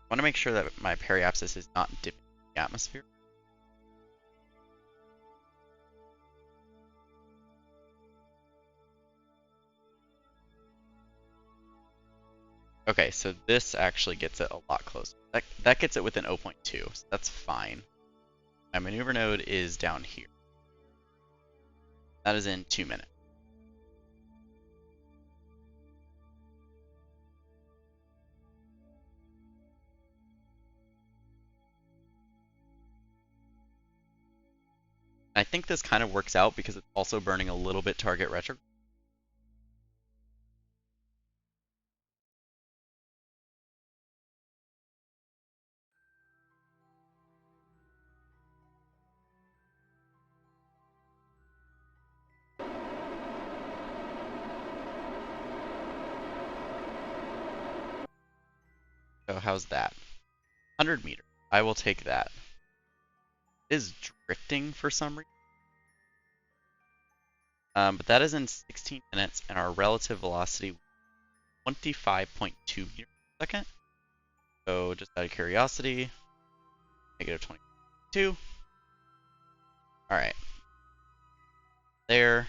I want to make sure that my periapsis is not dipping in the atmosphere. Okay, so this actually gets it a lot closer. That gets it within 0.2, so that's fine. My maneuver node is down here. That is in 2 minutes. I think this kind of works out because it's also burning a little bit target retro. So how's that? 100 meters. I will take that. It is drifting for some reason. But that is in 16 minutes, and our relative velocity 25.2 meters per second. So just out of curiosity, negative 22. All right. There.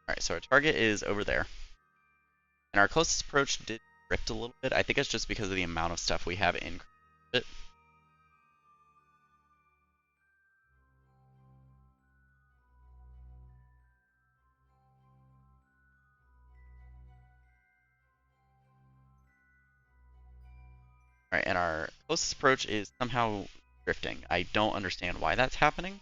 All right, so our target is over there. And our closest approach did drift a little bit. I think it's just because of the amount of stuff we have in it. Alright, and our closest approach is somehow drifting. I don't understand why that's happening.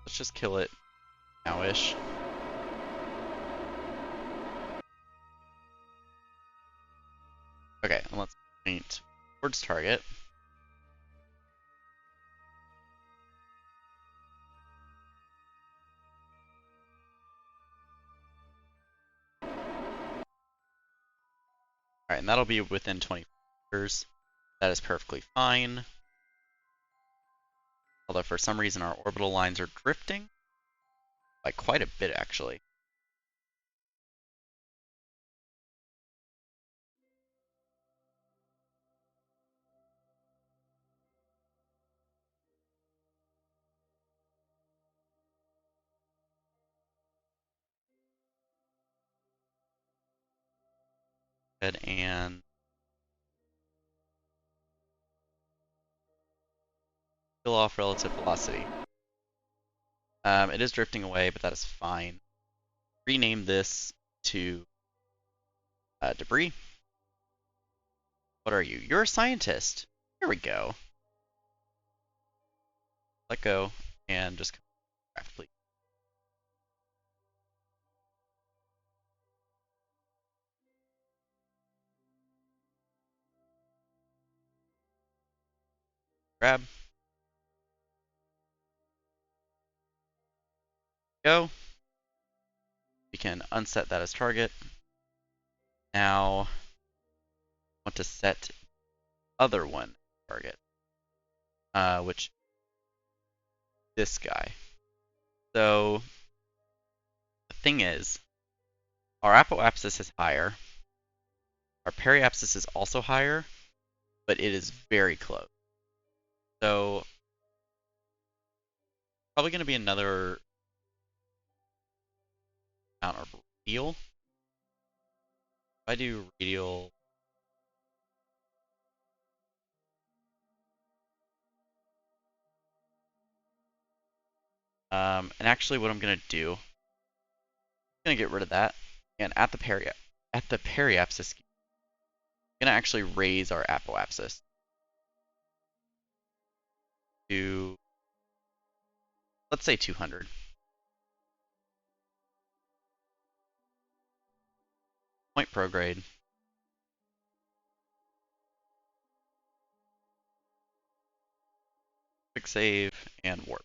Let's just kill it now-ish. Okay, and let's point towards target. Alright, and that'll be within 20 meters. That is perfectly fine. Although for some reason our orbital lines are drifting. By quite a bit, actually. Ahead and kill off relative velocity. It is drifting away, but that is fine. Rename this to debris. What are you? You're a scientist. Here we go. Let go and just craft, please. Grab. Go. We can unset that as target. Now, I want to set other one target, which this guy. So the thing is, our apoapsis is higher. Our periapsis is also higher, but it is very close. So probably going to be another amount of radial. If I do radial, and actually what I'm going to do, I'm going to get rid of that, and at the periapsis, I'm going to actually raise our apoapsis to, let's say 200. Point prograde. Quick save and warp.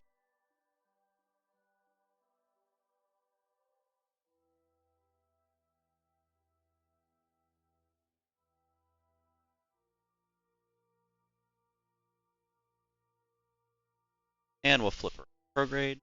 And we'll flip her prograde.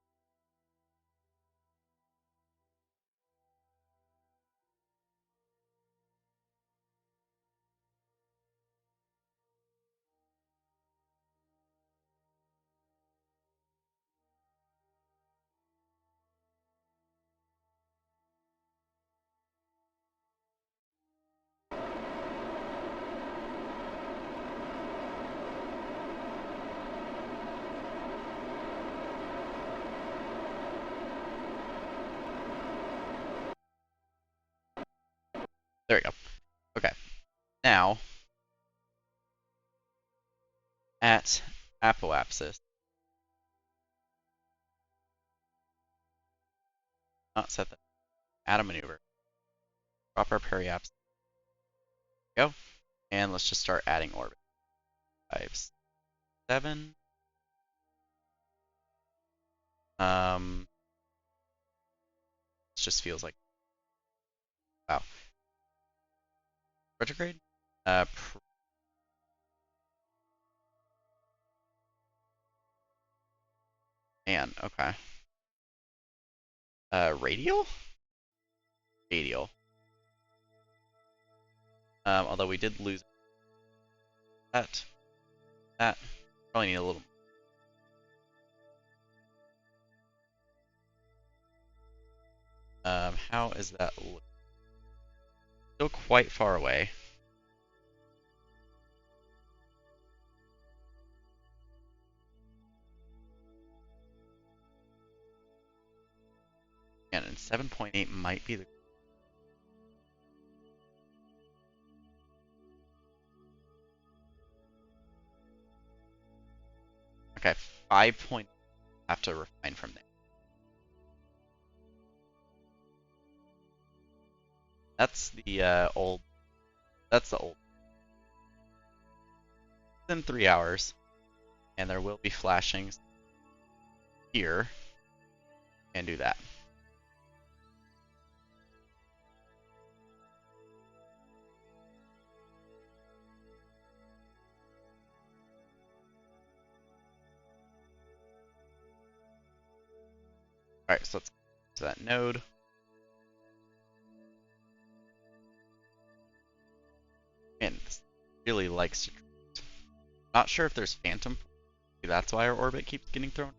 There we go. Okay. Now, at apoapsis, not set that. Add a maneuver. Drop our periapsis. Go. And let's just start adding orbit. 5, 7. This just feels like, wow. Retrograde? Uh, Man, okay. Radial? Radial. Although we did lose that. Probably need a little. How is that look? Still quite far away. And 7.8 might be the. Okay, 5 point. Have to refine from there. That's the old. That's the old. Within 3 hours, and there will be flashings here, and do that. All right, so let's go to that node. And this really likes to. Not sure if there's phantom. That's why our orbit keeps getting thrown.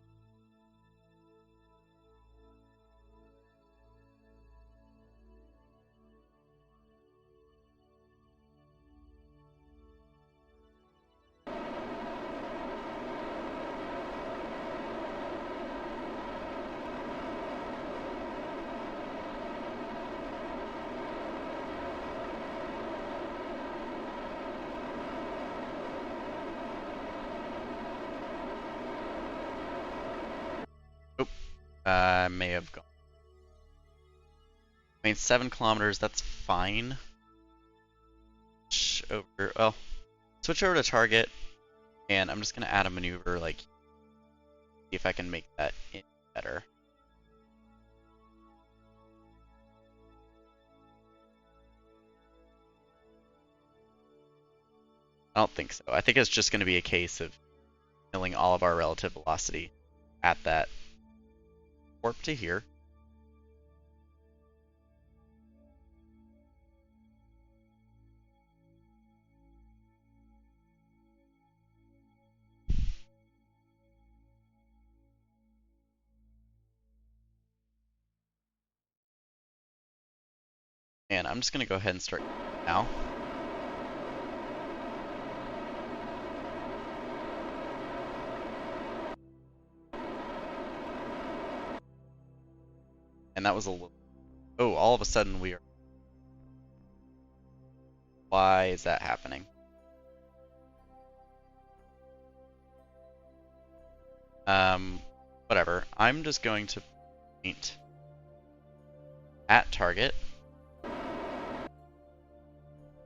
I may have gone. I mean, 7 kilometers, that's fine. Switch over to target, and I'm just going to add a maneuver, like, see if I can make that better. I don't think so. I think it's just going to be a case of milling all of our relative velocity at that warp to here. And I'm just going to go ahead and start now. And that was a little. Oh, all of a sudden we are. Why is that happening? Whatever. I'm just going to point at target.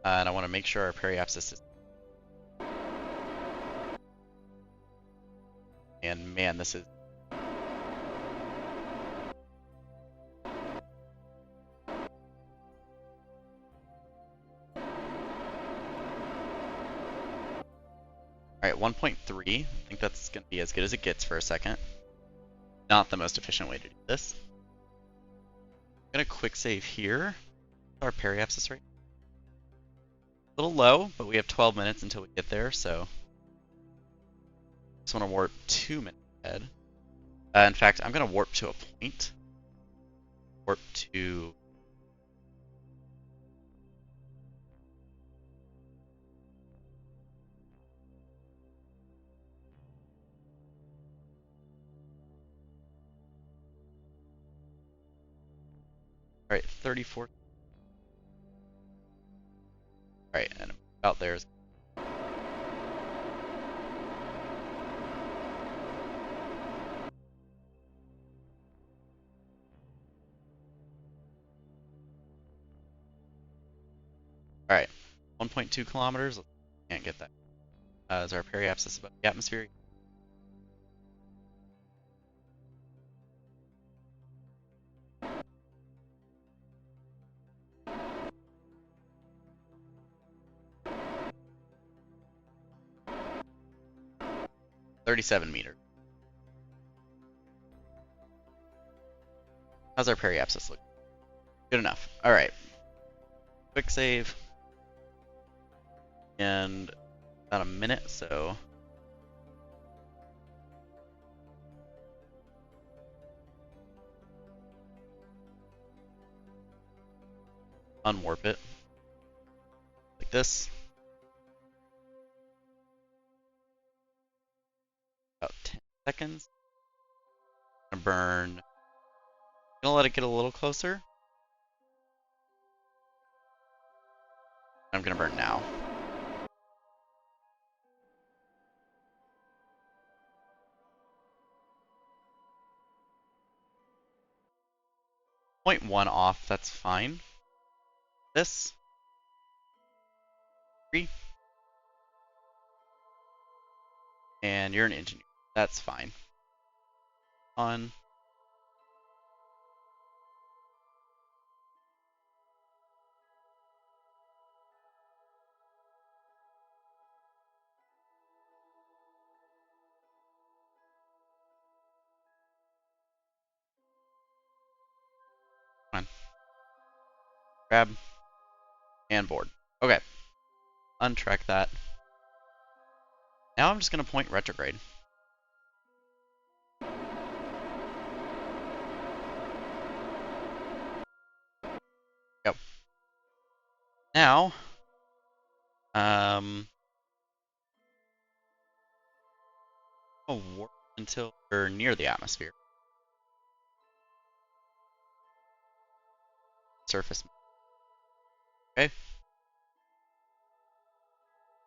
And I want to make sure our periapsis is. And man, this is. Alright, 1.3. I think that's going to be as good as it gets for a second. Not the most efficient way to do this. I'm going to quick save here. Our periapsis rate. A little low, but we have 12 minutes until we get there, so. Just want to warp 2 minutes ahead. In fact, I'm going to warp to a point. Warp to. Alright, 34. Alright, and about there is. Alright, 1.2 kilometers. Can't get that. Is our periapsis above the atmosphere? .37 meters. How's our periapsis look? Good enough. Alright. Quick save. And about a minute, so. unwarp it. Like this. About 10 seconds. I'm gonna burn. I'm gonna let it get a little closer. I'm gonna burn now. Point 0.1 off, that's fine. This. 3. And you're an engineer. That's fine. On. On. Grab. And board. Okay. Untrack that. Now I'm just gonna point retrograde. Go. Now, I'll warp until we're near the atmosphere. Surface. Okay.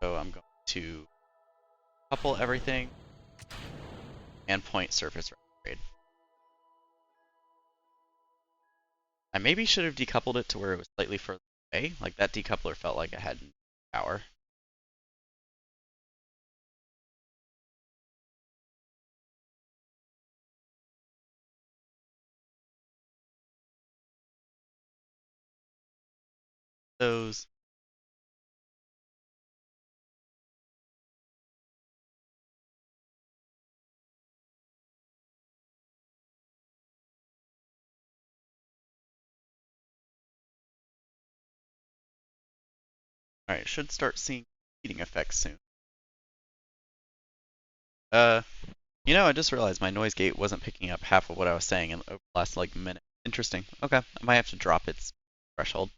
So I'm going to couple everything and point surface retrograde. I maybe should have decoupled it to where it was slightly further away. Like that decoupler felt like it had power. Those. Alright, should start seeing heating effects soon. You know, I just realized my noise gate wasn't picking up half of what I was saying in the last like minute. Interesting. Okay, I might have to drop its threshold.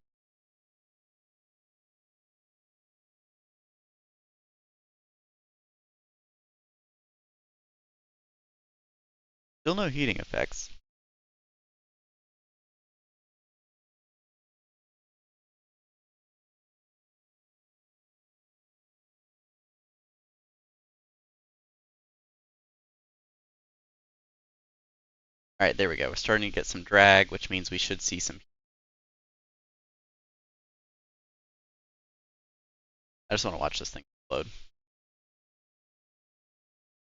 Still no heating effects. Alright, there we go. We're starting to get some drag, which means we should see some. I just want to watch this thing explode.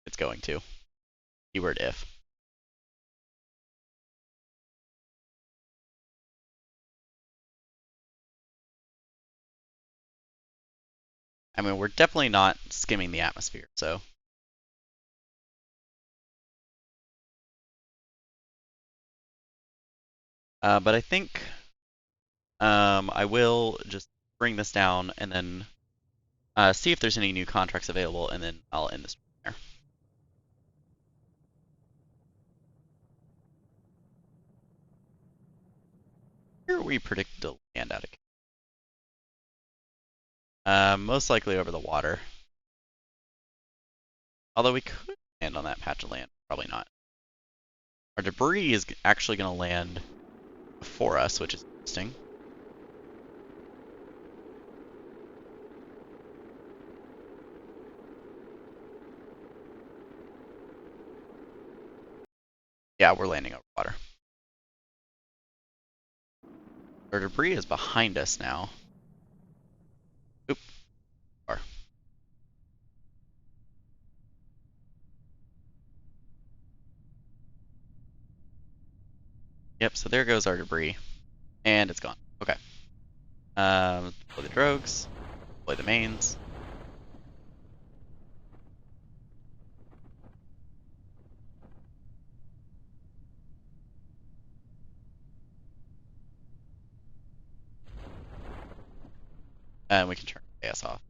It's going to. Keyword if. I mean, we're definitely not skimming the atmosphere, so. But I think I will just bring this down and then see if there's any new contracts available, and then I'll end this there. Where we predict to land out of. Most likely over the water. Although we could land on that patch of land. Probably not. Our debris is actually going to land before us, which is interesting. Yeah, we're landing over water. Our debris is behind us now. Oop. Far. Yep, so there goes our debris. And it's gone. Okay. Deploy the drogues. Deploy the mains. And we can turn AS off.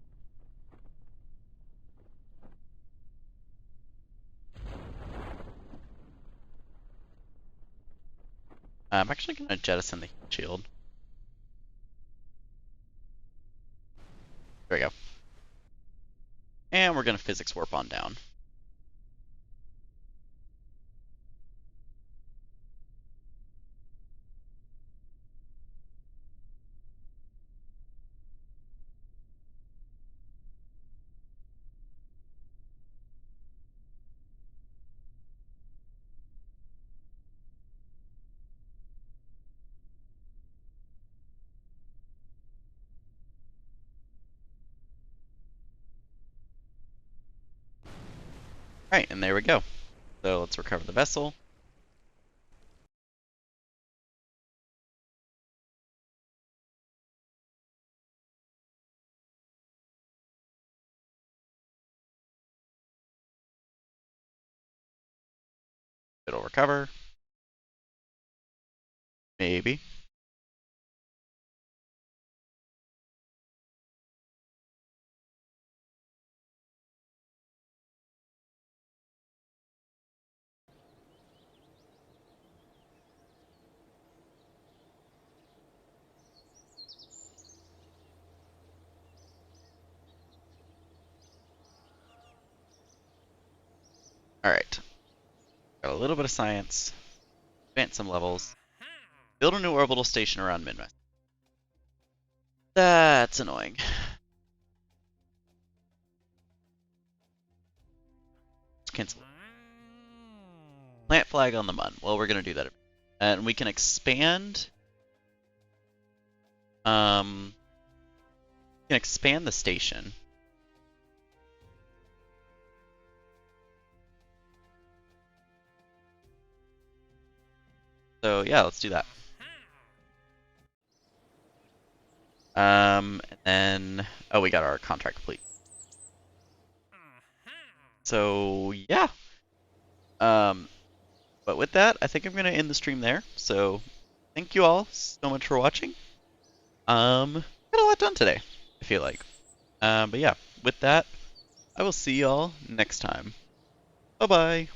I'm actually going to jettison the heat shield. There we go. And we're gonna physics warp on down. Alright, and there we go. So let's recover the vessel. It'll recover. Maybe. Alright. Got a little bit of science. Advance some levels. Build a new orbital station around Minmus. That's annoying. Let's cancel it. Plant flag on the Mun. Well, we're gonna do that. And we can expand. We can expand the station. So yeah, let's do that. And then, oh, we got our contract complete. So yeah. But with that, I think I'm gonna end the stream there. So thank you all so much for watching. Got a lot done today, I feel like. But yeah, with that, I will see y'all next time. Bye bye.